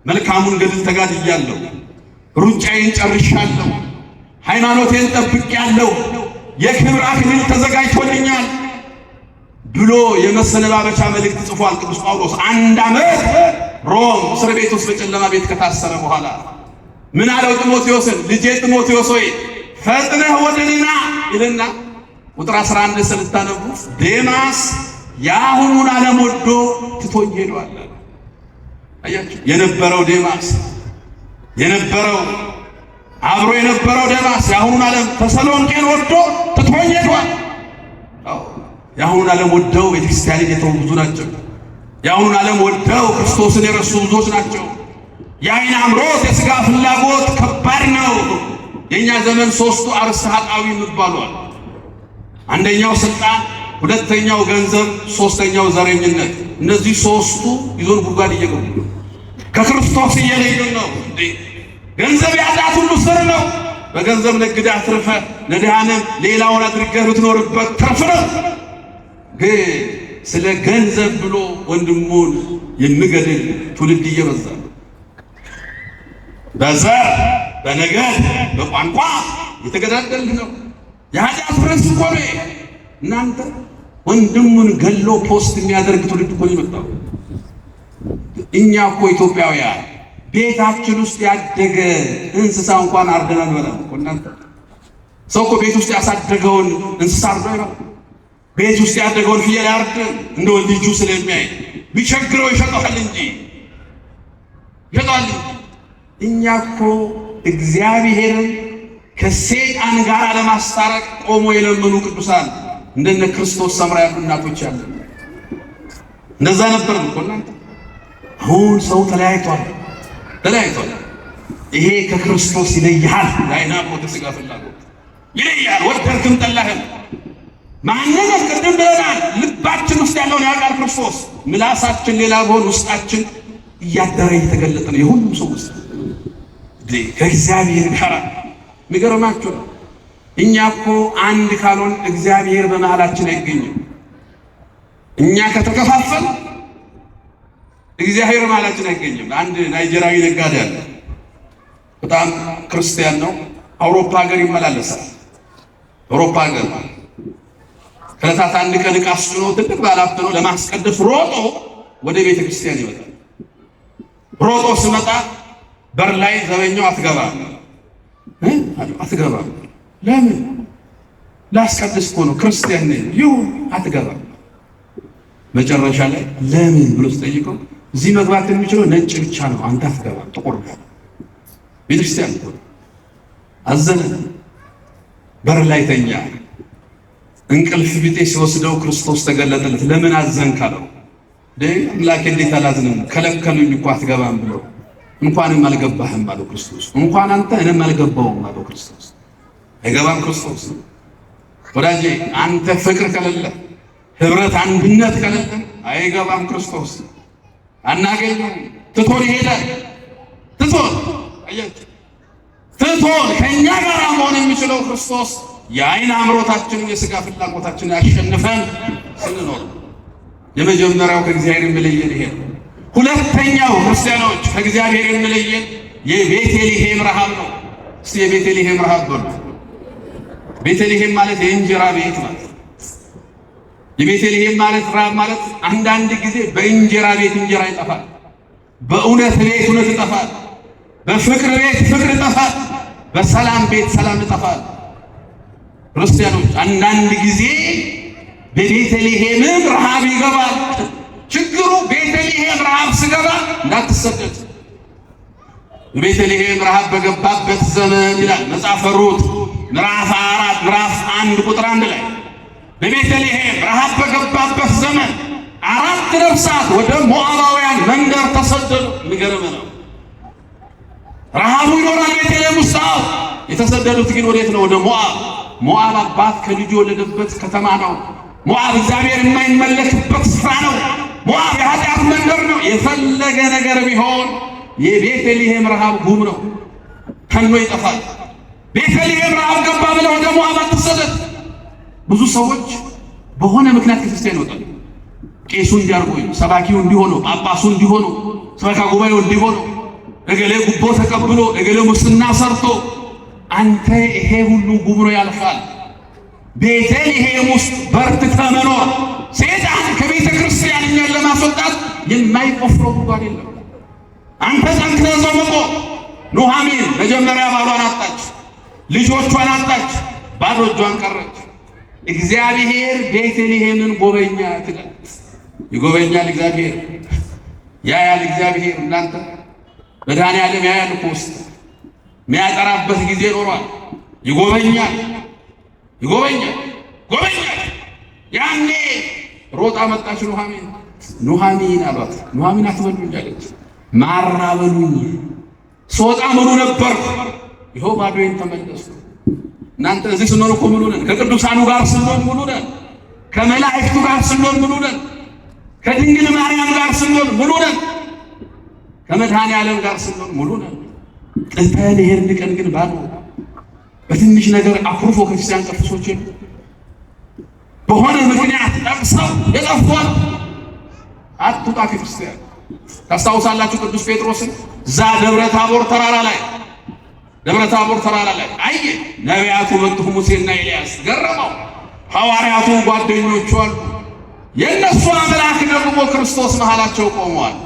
መልካሙን ገድል ተጋድያለሁ፣ ሩጫዬን ጨርሻለሁ፣ ሃይማኖቴን ጠብቄያለሁ፣ የክብር አክሊል ተዘጋጅቶልኛል ብሎ የመሰነባበቻ መልእክት ጽፏል ቅዱስ ጳውሎስ። 1 ዓመት ሮም እስር ቤት ውስጥ በጨለማ ቤት ከታሰረ በኋላ ምን አለው ጢሞቴዎስን? ልጄ ጢሞቴዎስ ሆይ ፈጥነህ ወደ እኔ ና ይልና ቁጥር 11 ስልታነቡ ዴማስ የአሁኑን ዓለም ወዶ ትቶኝ ሄዷል። አያችሁ፣ የነበረው ዴማስ የነበረው አብሮ የነበረው ዴማስ የአሁኑን ዓለም ተሰሎንቄን ወዶ ትቶኝ ሄዷል። የአሁኑን ዓለም ወደው ቤተክርስቲያንን የተው ብዙ ናቸው። የአሁኑን ዓለም ወደው ክርስቶስን የረሱ ብዙዎች ናቸው። የዓይን አምሮት፣ የሥጋ ፍላጎት ከባድ ነው። የኛ ዘመን 3ቱ አርዕስተ ኃጣውእ ይባላል። አንደኛው ስልጣን፣ ሁለተኛው ገንዘብ፣ ሶስተኛው ዘረኝነት። እነዚህ 3ቱ ይዞን ጉድጓድ እየገቡ ከክርስቶስ እየለዩን ነው። ገንዘብ ያጣት ሁሉ ስር ነው። በገንዘብ ነግደህ አትርፈህ ለድሃንም ሌላውን አድርገህ ብትኖርበት ትርፍ ነው። ግን ስለ ገንዘብ ብሎ ወንድሙን የሚገድል ትውልድ እየበዛ ነው። በዘር በነገድ በቋንቋ የተገዳደልን ነው። የኃጢአት ፍሬ እኮ ነው። እናንተ ወንድሙን ገሎ ፖስት የሚያደርግ ትውልድ እኮ ነው የመጣው። እኛ እኮ ኢትዮጵያውያን ቤታችን ውስጥ ያደገ እንስሳ እንኳን አርደን አንበላም እኮ። እናንተ ሰው እኮ ቤት ውስጥ ያሳደገውን እንስሳ አርዶ አይበላም። ቤት ውስጥ ያደገውን ፍየል አርደን እንደው ልጁ ስለሚያይ ቢቸግረው ይሸጠዋል እንጂ ይሸጠዋል። እኛ እኮ እግዚአብሔርን ከሰይጣን ጋር ለማስታረቅ ቆሞ የለመኑ ቅዱሳን እንደነ ክርስቶስ ሰምራ ያሉ እናቶች አሉ። እንደዛ ነበር እኮ እናንተ። አሁን ሰው ተለያይቷል። ይሄ ከክርስቶስ ይለያል። የዓይናሞት ሥጋ ፍላጎት ይለያል። ወደድክም ጠላህም ማንንም ቅድም ብለናል። ልባችን ውስጥ ያለውን ያውቃል ክርስቶስ። ምላሳችን ሌላ ቢሆን ውስጣችን እያደረ እየተገለጠ ነው። የሁሉም ሰው ውስጥ ከእግዚአብሔር ጋር የሚገርማችሁ ነው። እኛ እኮ አንድ ካልሆን እግዚአብሔር በመሃላችን አይገኝም። እኛ ከተከፋፈል እግዚአብሔር በመሃላችን አይገኝም። አንድ ናይጄሪያዊ ነጋዴ አለ። በጣም ክርስቲያን ነው። አውሮፓ ሀገር ይመላለሳል። አውሮፓ ሀገር ከዕለታት አንድ ቀን ዕቃ አስጭኖ ትልቅ ባለሀብት ነው። ለማስቀደስ ሮጦ ወደ ቤተ ክርስቲያን ይመጣል። ሮጦ ሲመጣ በር ላይ ዘበኛው አትገባም። ለምን? ላስቀድስ እኮ ነው፣ ክርስቲያን ነኝ። ይሁን አትገባም። መጨረሻ ላይ ለምን ብሎ ሲጠይቀው እዚህ መግባት የሚችለው ነጭ ብቻ ነው፣ አንተ አትገባም፣ ጥቁር ነው። ቤተክርስቲያን እኮ አዘነ። በር ላይ ተኛ። እንቅልፍ ቢጤ ሲወስደው ክርስቶስ ተገለጠለት። ለምን አዘንክ አለው። አምላኬ እንዴት አላዝንም ከለከሉኝ እኮ አትገባም ብለው እንኳንም አልገባህም አለው ክርስቶስ። እንኳን አንተ እኔም አልገባውም አለው ክርስቶስ። አይገባም ክርስቶስ። ወዳጄ አንተ ፍቅር ከሌለ ህብረት አንድነት ከሌለ አይገባም ክርስቶስ። አናገኘው። ትቶን ይሄዳል። ትቶን ከእኛ ጋር መሆን የሚችለው ክርስቶስ የአይን አምሮታችንን የሥጋ ፍላጎታችንን ያሸንፈን ስንኖር የመጀመሪያው ከእግዚአብሔር የሚለየን ይሄ ነው። ሁለተኛው ክርስቲያኖች ከእግዚአብሔር የሚለየን የቤተልሔም ረሃብ ነው። እስቲ የቤተልሔም ረሃብ በሉ። ቤተልሔም ማለት የእንጀራ ቤት ማለት ነው። የቤተልሔም ማለት ረሃብ ማለት አንዳንድ ጊዜ በእንጀራ ቤት እንጀራ ይጠፋል፣ በእውነት ቤት እውነት ይጠፋል፣ በፍቅር ቤት ፍቅር ይጠፋል፣ በሰላም ቤት ሰላም ይጠፋል። ክርስቲያኖች አንዳንድ ጊዜ በቤተልሔምም ረሃብ ይገባል። ችግሩ ቤተልሔም ረሃብ ስገባ እንዳትሰደድ። ቤተልሔም ረሃብ በገባበት ዘመን ይላል መጽሐፈ ሩት ምዕራፍ 4 ምዕራፍ 1 ቁጥር 1 ላይ በቤተልሔም ረሃብ በገባበት ዘመን 4 ነፍሳት ወደ ሞዓባውያን መንደር ተሰደዱ። የሚገርም ነው። ረሃቡ ይኖራል ቤተልሔም ውስጥ። የተሰደዱት ግን ወዴት ነው? ወደ ሞዓብ። ሞዓብ አባት ከልጁ የወለደበት ከተማ ነው። ሞዓብ እግዚአብሔር የማይመለክበት ስፍራ ነው። ሞዓብ የኃጢአት መንደር ነው። የፈለገ ነገር ቢሆን የቤተልሔም ረሃብ ጉም ነው፣ ከኖ ይጠፋል። ቤተልሔም ረሃብ ገባ ብለው ወደ ሞዓብ አትሰደድ። ብዙ ሰዎች በሆነ ምክንያት ከክርስቲያን ይወጣሉ። ቄሱ እንዲያርጉኝ፣ ሰባኪው እንዲሆኑ፣ ጳጳሱ እንዲሆኑ፣ ሰበካ ጉባኤው እንዲሆኑ፣ እገሌ ጉቦ ተቀብሎ እገሌ ሙስና ሰርቶ፣ አንተ ይሄ ሁሉ ጉም ነው ያልፋል። ቤተልሔም ውስጥ በርትተህ መኖር። ሰይጣን ከቤተ ክርስቲያን እኛን ለማስወጣት የማይቆፍረው ጉድጓድ የለም። አንተ ጠንክረህ እዛው መቆም። ኑኃሚን መጀመሪያ ባሏን አጣች፣ ልጆቿን አጣች፣ ባዶ እጇን ቀረች። እግዚአብሔር ቤተልሔምን ጎበኛት ይላል። ይጎበኛል እግዚአብሔር፣ ያያል እግዚአብሔር። እናንተ መድኃኔዓለም ያያል እኮ ውስጥ የሚያጠራበት ጊዜ ኖሯል። ይጎበኛል ጎበኛል። ያኔ ሮጣ መጣች ኑኃሚን አሏት። ኑኃሚን አትበሉኝ አለች። ማራ በሉኝ፣ ስወጣ ምኑ ነበርኩ፣ ይኸው ባዶዬን ተመለስኩ። እናንተ እዚህ ስንሆን እኮ ምኑ ነን? ከቅዱሳኑ ጋር ስንሆን ምኑ ነን? ከመላእክቱ ጋር ስንሆን ምኑ ነን? ከድንግል ማርያም ጋር ስንሆን ምኑ ነን? ከመድኃኔዓለም ጋር ስንሆን ምኑ ነን? ጥልተን ይሄን ቀን ግን ባዶ በትንሽ ነገር አኩርፎ ክርስቲያን ጠፍሶች በሆነ ምክንያት ጠቅሰው የጠፏል። አትውጣ ከክርስቲያን። ታስታውሳላችሁ ቅዱስ ጴጥሮስን እዛ ደብረ ታቦር ተራራ ላይ አየ። ነቢያቱ መጡ፣ ሙሴና ኤልያስ ገረመው። ሐዋርያቱ ጓደኞቹ አሉ። የእነሱ አምላክ ደግሞ ክርስቶስ መሃላቸው ቆመዋል።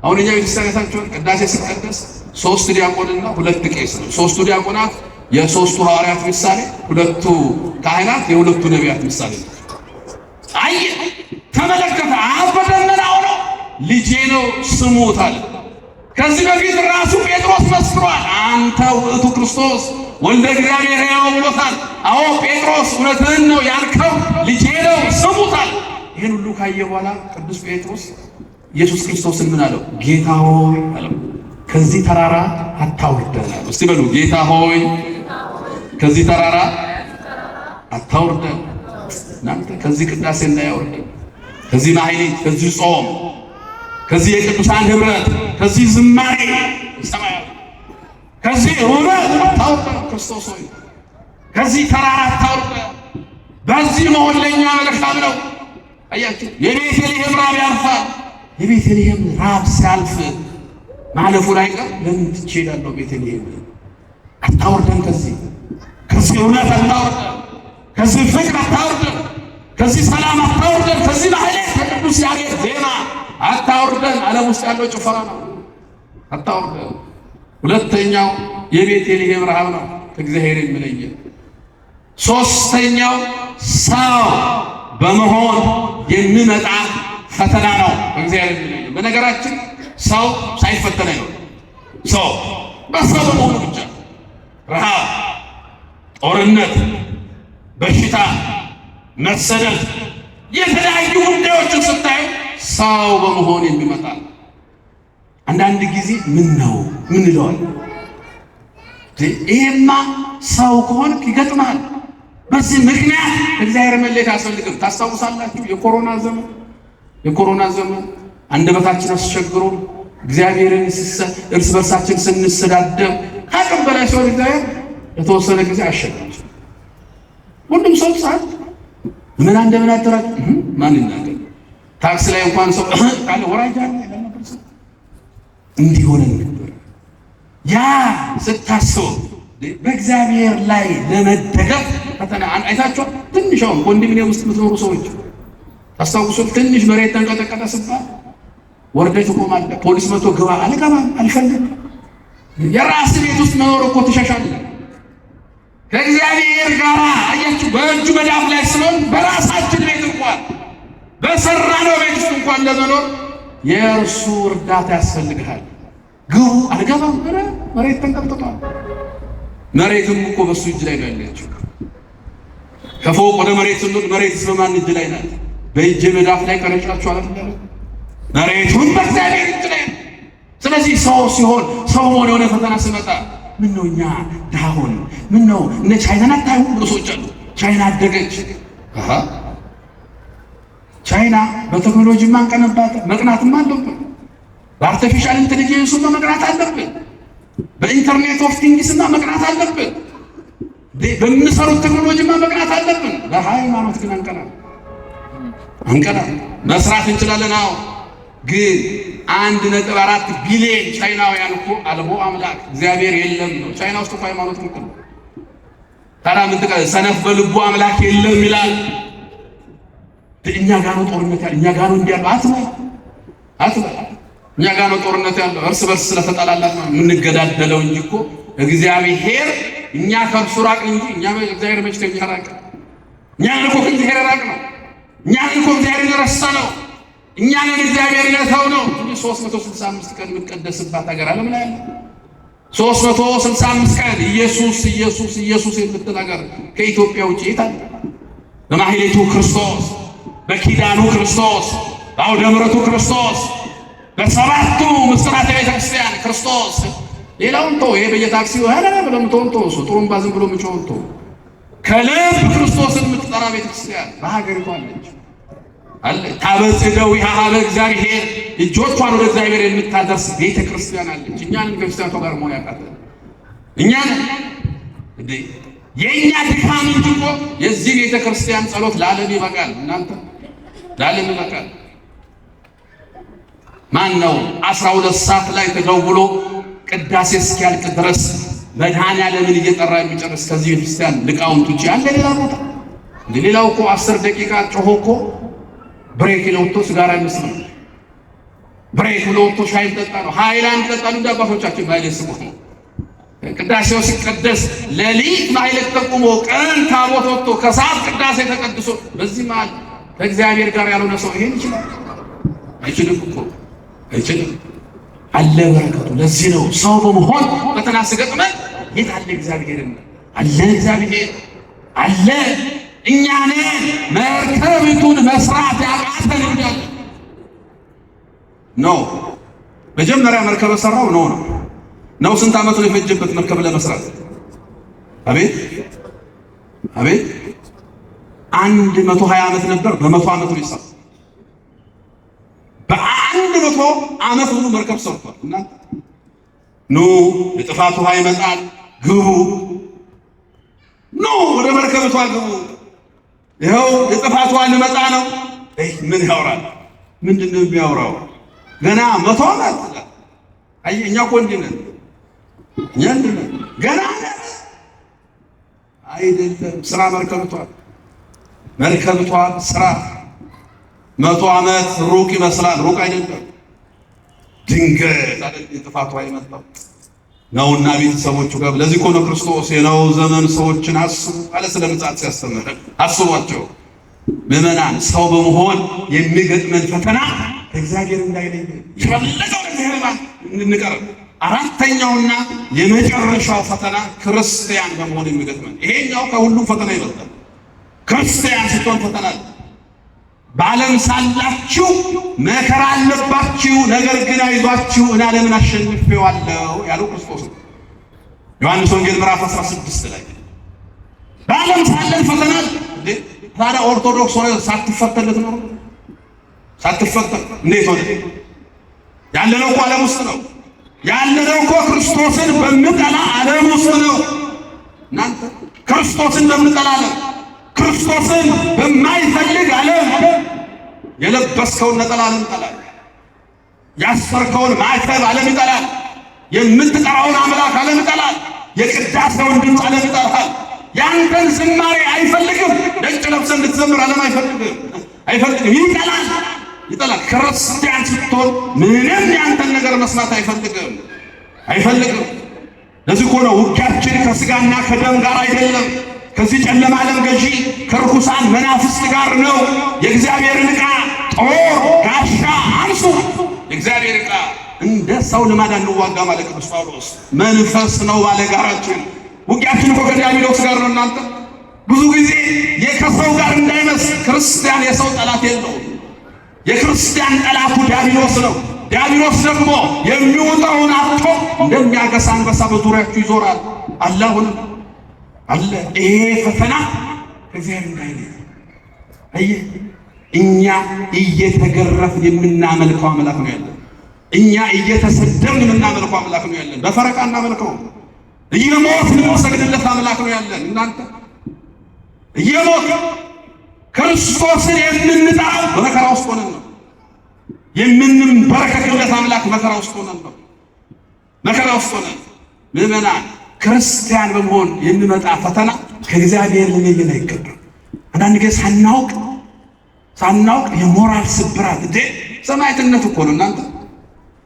አሁን እኛ ቤተክርስቲያናችን ቅዳሴ ሲቀደስ 3 ዲያቆንና 2 ቄስ ነው። 3ቱ ዲያቆናት የ3ቱ ሐዋርያት ምሳሌ፣ 2ቱ ካህናት የ2ቱ ነቢያት ምሳሌ ነው። አየ፣ ተመለከተ። አብ በደመና ሆኖ ልጄ ነው ስሙት አለ። ከዚህ በፊት ራሱ ጴጥሮስ መስክሯል። አንተ ውእቱ ክርስቶስ ወልደ እግዚአብሔር ሕያው ብሎታል። አዎ ጴጥሮስ እውነትህን ነው ያልከው፣ ልጄ ነው ስሙት አለ። ይህን ሁሉ ካየ በኋላ ቅዱስ ጴጥሮስ ኢየሱስ ክርስቶስን ምን አለው? ጌታ ሆይ አለው፣ ከዚህ ተራራ አታውርደን አለው። እስቲ በሉ ጌታ ሆይ ከዚህ ተራራ አታውርደን። እናንተ ከዚህ ቅዳሴ እንዳያወርደን፣ ከዚህ ማህሌት፣ ከዚህ ጾም፣ ከዚህ የቅዱሳን ህብረት፣ ከዚህ ዝማሬ ሰማያዊ፣ ከዚህ እውነት አታውርደን። ክርስቶስ ሆይ ከዚህ ተራራ አታውርደን። በዚህ መሆን ለእኛ መልካም ነው። አያችሁ፣ የቤተልሔም ራብ ያልፋል። የቤተልሔም ራብ ሲያልፍ ማለፉ ላይ ቀር ለምን ትሄዳለህ? ቤተልሔም አታውርደን። ከዚህ እውነት አታውርደን፣ ከዚህ ፍቅር አታውርደን፣ ከዚህ ሰላም አታውርደን፣ ከዚህ ማህሌት ከቅዱስ ያሬድ ዜማ አታውርደን። ዓለም ውስጥ ያለው ጭፈራ ነው፣ አታውርደን። ሁለተኛው የቤተልሔም ረሃብ ነው ከእግዚአብሔር የሚለየን። ሶስተኛው ሰው በመሆን የሚመጣ ፈተና ነው ከእግዚአብሔር የሚለየን። በነገራችን ሰው ሳይፈተን አይኖርም። ሰው በሰው በመሆኑ ብቻ ረሃብ፣ ጦርነት፣ በሽታ፣ መሰደድ፣ የተለያዩ ጉዳዮችን ስታዩ ሰው በመሆን የሚመጣ አንዳንድ ጊዜ ምን ነው ምን ይለዋል ይሄማ ሰው ከሆነ ይገጥማል። በዚህ ምክንያት እግዚአብሔር መለየት አያስፈልግም። ታስታውሳላችሁ የኮሮና ዘመን አንደበታችን አስቸግሮ እግዚአብሔርን እርስ በርሳችን ስንሰዳደብ ከአቅም በላይ ሰው እግዚአብሔር ለተወሰነ ጊዜ አሸነፈ። ሁሉም ሰው ሳት ምን እንደምን አደረገ ማን ይናገር? ታክሲ ላይ እንኳን ሰው ካለ ወራጅ አለ ለነበር ሰው እንዲሆነ ነበር። ያ ስታስበው በእግዚአብሔር ላይ ለመደገፍ ፈተና አይታችሁ ትንሽው ኮንዶሚኒየም ውስጥ የምትኖሩ ሰዎች ታስታውሱ። ትንሽ መሬት ተንቀጠቀጠ ሲባል ወርደህ ትቆማለህ። ፖሊስ መቶ ግባ አልገባም አልፈልግም። የራስ ቤት ውስጥ መኖር እኮ ትሸሻለህ ከእግዚአብሔር ጋር። አያችሁ በእጁ መዳፍ ላይ ስለሆን በራሳችን ቤት እንኳን በሰራነው ቤት ውስጥ እንኳን ለመኖር የእርሱ እርዳታ ያስፈልግሃል። ግቡ አልገባም መሬት ተንቀጥቅጧል። መሬትም እኮ በሱ እጅ ላይ ነው ያለችው። ከፎቅ ወደ መሬት ስንወድ መሬትስ በማን እጅ ላይ ናት? በእጅ መዳፍ ላይ ቀረጫችሁ አይደል? መሬቱን በእግዚአብሔር እጅ ላይ ነው። ስለዚህ ሰው ሲሆን ሰው ሆነ የሆነ ፈተና ሲመጣ ምን ነው እኛ ዳሁን ምን ነው እነ ቻይና ታዩ ሰዎች አሉ። ቻይና አደገች። ቻይና በቴክኖሎጂ ማንቀነባት መቅናትም አለብን። በአርቲፊሻል ኢንተለጀንስ መቅናት አለብን። በኢንተርኔት ኦፍ ቲንግስ መቅናት አለብን። በምንሰሩት ቴክኖሎጂ መቅናት አለብን። በሃይማኖት ግን አንቀና መስራት እንችላለን። አዎ ግን 1.4 ቢሊዮን ቻይናውያን እኮ አልቦ አምላክ እግዚአብሔር የለም ነው። ቻይና ውስጥ እኮ ሃይማኖት ምንድን ነው ታዲያ? ምን ሰነፍ በልቡ አምላክ የለም ይላል። እኛ ጋር ነው ጦርነት ያለው፣ እኛ ጋር ነው እንዲያለው አትበል። እኛ ጋር ነው ጦርነት ያለው። እርስ በርስ ስለተጣላላት ነው የምንገዳደለው እንጂ እኮ እግዚአብሔር እኛ ከእርሱ ራቅን እንጂ እኛ እግዚአብሔር መች ከእኛ ራቅ? እኛ እኮ ከእግዚአብሔር ራቅ ነው። እኛ እኮ እግዚአብሔር ረሳ ነው። እኛ ነን እግዚአብሔር ይነሳው ነው እንጂ 365 ቀን የምትቀደስባት ሀገር ዓለም ላይ ያለ 365 ቀን ኢየሱስ ኢየሱስ ኢየሱስ የምትል ሀገር ከኢትዮጵያ ውጪ የት አለ? በማህሌቱ ክርስቶስ፣ በኪዳኑ ክርስቶስ፣ በአውደ ምሕረቱ ክርስቶስ፣ በሰባቱ ምስጢራተ ቤተ ክርስቲያን ክርስቶስ። ሌላውን ተው። ይሄ በየታክሲው ሀላላ ብሎ ምትወንቶ ጥሩምባ ዝም ብሎ ምትወንቶ ከልብ ክርስቶስን የምትጠራ ቤተ ክርስቲያን በሀገሪቱ አለች አለ። ታበጽደው ያሃበ እግዚአብሔር እጆቿን ወደ እግዚአብሔር የምታደርስ ቤተ ክርስቲያን አለች። እኛን ክርስቲያኗ ጋር መሆን ያቃተን እኛን እንዴ የኛ ድካም እንጂ እኮ የዚህ ቤተ ክርስቲያን ጸሎት ለዓለም ይበቃል። እናንተ ለዓለም ይበቃል። ማን ነው 12 ሰዓት ላይ ተደውሎ ቅዳሴ እስኪያልቅ ድረስ መድኃኔዓለምን እየጠራ የሚጨርስ ከዚህ ቤተ ክርስቲያን ሊቃውንት ውጪ ያለ ሌላ ቦታ? ሌላው እኮ 10 ደቂቃ ጮሆ እኮ ብሬክ ለውቶ ሲጋራ ይመስል ነው። ብሬክ ለውቶ ሻይ ጠጣ ነው፣ ሃይላንድ ጠጣ ነው። አባቶቻችን ባይለ ስሙ ቅዳሴው ሲቀደስ ሌሊት ማይለት ተቆሞ ቀን ታቦት ወጥቶ ከሰዓት ቅዳሴ ተቀድሶ በዚህ መሃል ከእግዚአብሔር ጋር ያልሆነ ሰው ይሄን ይችላል? አይችልም እኮ አይችልም። አለ በረከቱ። ለዚህ ነው ሰው በመሆን ፈተና ሲገጥመን የት አለ እግዚአብሔር? አለ እግዚአብሔር አለ። እኛን መርከቢቱን መስራት ያቃተን ይላል ነው። መጀመሪያ መርከብ ሰራው ነው። ስንት ዓመት ነው የፈጀበት መርከብ ለመስራት? አቤት 120 ዓመት ነበር። በ100 ዓመት ነው ይሰራ። በ100 ዓመት ሙሉ መርከብ ሰርቷል። እናንተ የጥፋት ውሃ ይመጣል፣ ግቡ ወደ መርከቢቷ ግቡ። ይኸው የጥፋት ውሃ ሊመጣ ነው። ምን ያወራል? ምንድን ነው የሚያወራው? ገና 100 ዓመት እኛ እኮ እንዲህ ነን። ገና አይደለም ስራ መርከቢቷ ስራ 100 ዓመት ሩቅ ይመስላል። ሩቅ አይደለም። ድንገት የጥፋት ውሃ የመጣው ነውና ቤተሰቦቹ ጋር። ለዚህ እኮ ነው ክርስቶስ የነው ዘመን ሰዎችን አስቡ አለ። ስለ ምጽአት ሲያስተምር አስቧቸው ምዕመናን። ሰው በመሆን የሚገጥመን ፈተና እግዚአብሔር እንዳይለይ ይፈልገው ለዘላለም እንቀርብ። አራተኛውና የመጨረሻው ፈተና ክርስቲያን በመሆን የሚገጥመን። ይሄኛው ከሁሉም ፈተና ይበልጣል። ክርስቲያን ስትሆን ፈተና በዓለም ሳላችሁ መከራ አለባችሁ፣ ነገር ግን አይዟችሁ እኔ ዓለምን አሸንፌዋለሁ ያለው ክርስቶስ ነው። ዮሐንስ ወንጌል ምዕራፍ 16 ላይ በዓለም ሳለን ፈተና እንዴ ታዲያ ኦርቶዶክስ ሆነ ሳትፈተለት ነው? ሳትፈተን እንዴት ሆነ? ያለነው እኮ ዓለም ውስጥ ነው። ያለነው እኮ ክርስቶስን በምጠላ ዓለም ውስጥ ነው። እናንተ ክርስቶስን በምጠላ ዓለም፣ ክርስቶስን በማይፈልግ ዓለም የለበስከውን ነጠላ ዓለም ይጠላል። ያሰርከውን ማዕተብ ዓለም ይጠላል። የምትጠራውን አምላክ ዓለም ይጠላል። የቅዳሴውን ድምፅ ዓለም ይጠላል። ያንተን ዝማሬ አይፈልግም። ነጭ ለብሰህ እንድትዘምር ዓለም አይፈልግም። ይጠላል። ክርስቲያን ስትሆን ምንም ያንተን ነገር መስማት አይፈልግም። ለዚህ እኮ ነው ውጊያችን ከስጋና ከደም ጋር አይደለም፣ ከዚህ ጨለማ ዓለም ገዢ ከርኩሳን መናፍስት ጋር ነው። የእግዚአብሔርን ዕቃ ጦር ጋሻ አንሱ። የእግዚአብሔር ዕቃ እንደ ሰው ልማድ አንዋጋ ማለት ቅዱስ ጳውሎስ መንፈስ ነው ባለጋራችን። ውጊያችን እኮ ከዲያብሎስ ጋር ነው። እናንተ ብዙ ጊዜ ከሰው ጋር እንዳይመስል ክርስቲያን የሰው ጠላት የለውም። የክርስቲያን ጠላቱ ዲያብሎስ ነው። ዲያብሎስ ደግሞ የሚወጣውን አጥቶ እንደሚያገሳ አንበሳ በዙሪያችሁ ይዞራል። አላሁን አለ። ይሄ ፈተና ከእግዚአብሔር እንዳይነሳ አየህ። እኛ እየተገረፍን የምናመልከው አምላክ ነው ያለን። እኛ እየተሰደብን የምናመልከው አምላክ ነው ያለን። በፈረቃ እናመልከው። እየሞትን የምንሰግድለት አምላክ ነው ያለን። እናንተ እየሞትን ክርስቶስን የምንጠራው በመከራ ውስጥ ሆነን ነው። የምንበረከክለት አምላክ መከራ ውስጥ ሆነን ነው። መከራ ውስጥ ሆነን ምዕመናን፣ ክርስቲያን በመሆን የሚመጣ ፈተና ከእግዚአብሔር ሊለየን አይገባም። አንዳንድ ጊዜ ሳናውቅ የሞራል ስብራት እንዴ ሰማዕትነት እኮ ነው እናንተ፣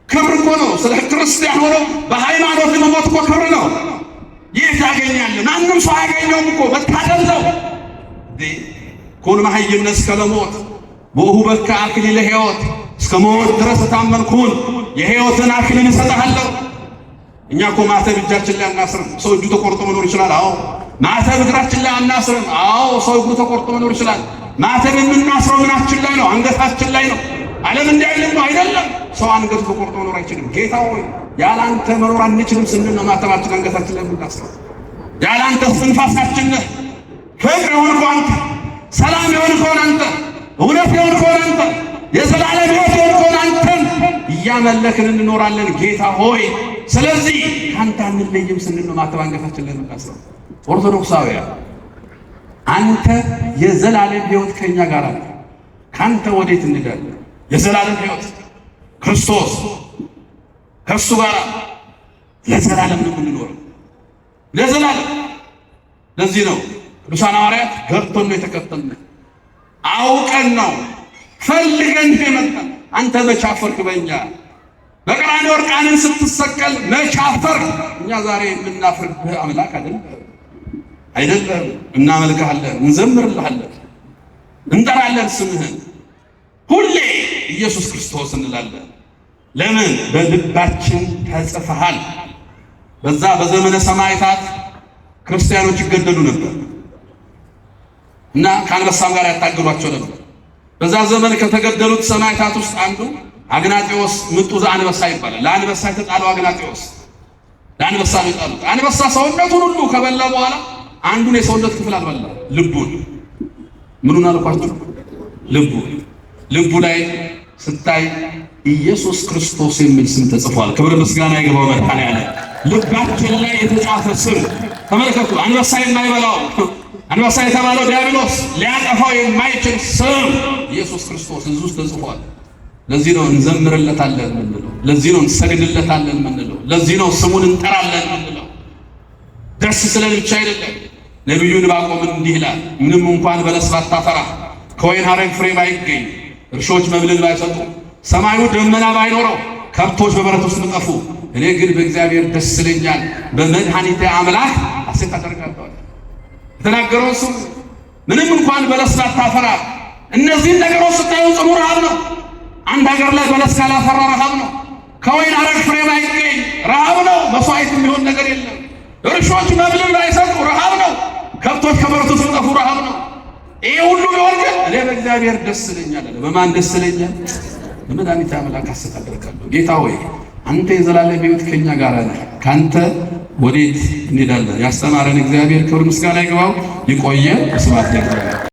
ክብር እኮ ነው። ስለ ክርስቲያን ሆኖ በሃይማኖት መሞት እኮ ክብር ነው። ይህ ታገኛለህ። ማንም ሰው አያገኘውም እኮ መታደል ነው። ኩን መሃይምነ እስከ ለሞት በእሁ በከ አክሊለ ሕይወት፣ እስከ ሞት ድረስ ታመንኩን የሕይወትን አክሊል እሰጥሃለሁ። እኛ እኮ ማተብ እጃችን ላይ አናስርም። ሰው እጁ ተቆርጦ መኖር ይችላል። አዎ። ማተብ እግራችን ላይ አናስርም። አዎ። ሰው እግሩ ተቆርጦ መኖር ይችላል። ማተብ የምናስረው ምናችን ላይ ነው? አንገታችን ላይ ነው። ዓለም እንዲያይልን ነው አይደለም። ሰው አንገቱ ተቆርጦ መኖር አይችልም። ጌታ ሆይ ያላንተ መኖር አንችልም ስንል ነው ማተባችን አንገታችን ላይ የምናስረው። ያላንተ ስንፋሳችን ነህ። ፍቅር የሆንከው አንተ፣ ሰላም የሆንከው አንተ፣ እውነት የሆንከው አንተ፣ የዘላለም ሕይወት የሆንከው አንተን እያመለክን እንኖራለን ጌታ ሆይ። ስለዚህ ካንተ አንለይም ስንል ነው ማተብ አንገታችን ላይ የምናስረው። ኦርቶዶክሳውያን አንተ የዘላለም ሕይወት ከኛ ጋር አለ። ካንተ ወዴት እንሄዳለን? የዘላለም ሕይወት ክርስቶስ ከእሱ ጋር ለዘላለም ነው የምንኖረው፣ ለዘላለም። ለዚህ ነው ቅዱሳን ሐዋርያት ገብቶን ነው የተከተልን፣ አውቀን ነው ፈልገን የመጣን። አንተ መች አፈርክ በእኛ? በቀራንዮ ዕርቃንን ስትሰቀል መች አፈርክ? እኛ ዛሬ የምናፍርብህ አምላክ አይደለም። እናመልክሃለን፣ እንዘምርልሃለን፣ እንጠራለን ስምህን። ሁሌ ኢየሱስ ክርስቶስ እንላለን። ለምን? በልባችን ተጽፈሃል። በዛ በዘመነ ሰማዕታት ክርስቲያኖች ይገደሉ ነበር እና ከአንበሳም ጋር ያታገሏቸው ነበር። በዛ ዘመን ከተገደሉት ሰማዕታት ውስጥ አንዱ አግናጤዎስ ምጡ ዘአንበሳ ይባላል። ለአንበሳ የተጣለው አግናጤዎስ ለአንበሳ ነው የጣሉት። አንበሳ ሰውነቱን ሁሉ ከበላ በኋላ አንዱን የሰውነት ክፍል አልበላ፣ ልቡን። ምኑን አልኳችሁ? ልቡ ላይ ስታይ ኢየሱስ ክርስቶስ የሚል ስም ተጽፏል። ክብር ምስጋና ይግባው መድኃኔዓለም። ልባችን ላይ የተጻፈ ስም ተመልከቱ። አንበሳ የማይበላው አንበሳ የተባለው ዲያብሎስ ሊያጠፋው የማይችል ስም ኢየሱስ ክርስቶስ እዚህ ውስጥ ተጽፏል። ለዚህ ነው እንዘምርለታለን የምንለው። ለዚህ ነው እንሰግድለታለን የምንለው። ለዚህ ነው ስሙን እንጠራለን የምንለው። ደስ ስለን ብቻ አይደለም። ነቢዩ ዕንባቆም እንዲህ ይላል፣ ምንም እንኳን በለስ ባታፈራ፣ ከወይን ሐረግ ፍሬ ባይገኝ፣ እርሾች መብልን ባይሰጡ፣ ሰማዩ ደመና ባይኖረው፣ ከብቶች በበረት ውስጥ ቢጠፉ፣ እኔ ግን በእግዚአብሔር ደስ ይለኛል፣ በመድኃኒቴ አምላክ ሐሴት አደርጋለሁ። የተናገረው እሱ ምንም እንኳን በለስ ባታፈራ፣ እነዚህን ነገሮች ስታዩ ጽኑ ረሃብ ነው። አንድ ሀገር ላይ በለስ ካላፈራ ረሃብ ነው። ከወይን ሐረግ ፍሬ ባይገኝ ረሃብ ነው። መስዋዕት የሚሆን ነገር የለም። እርሾች መብልን ባይሰጡ ረሃብ ነው። ከብቶች ከበረቱ ሲጠፉ ረሃብ ነው። ይሄ ሁሉ ቢሆን ግን እኔ በእግዚአብሔር ደስ ይለኛል አለ። በማን ደስ ይለኛል? በመድኃኒተ አምላክ አስተዳድረካለሁ። ጌታ ሆይ አንተ የዘላለም ሕይወት ከኛ ጋር ነህ። ካንተ ወዴት እንሄዳለን? ያስተማረን እግዚአብሔር ክብር ምስጋና ይግባው። ይቆየ። ስብሐት ለእግዚአብሔር።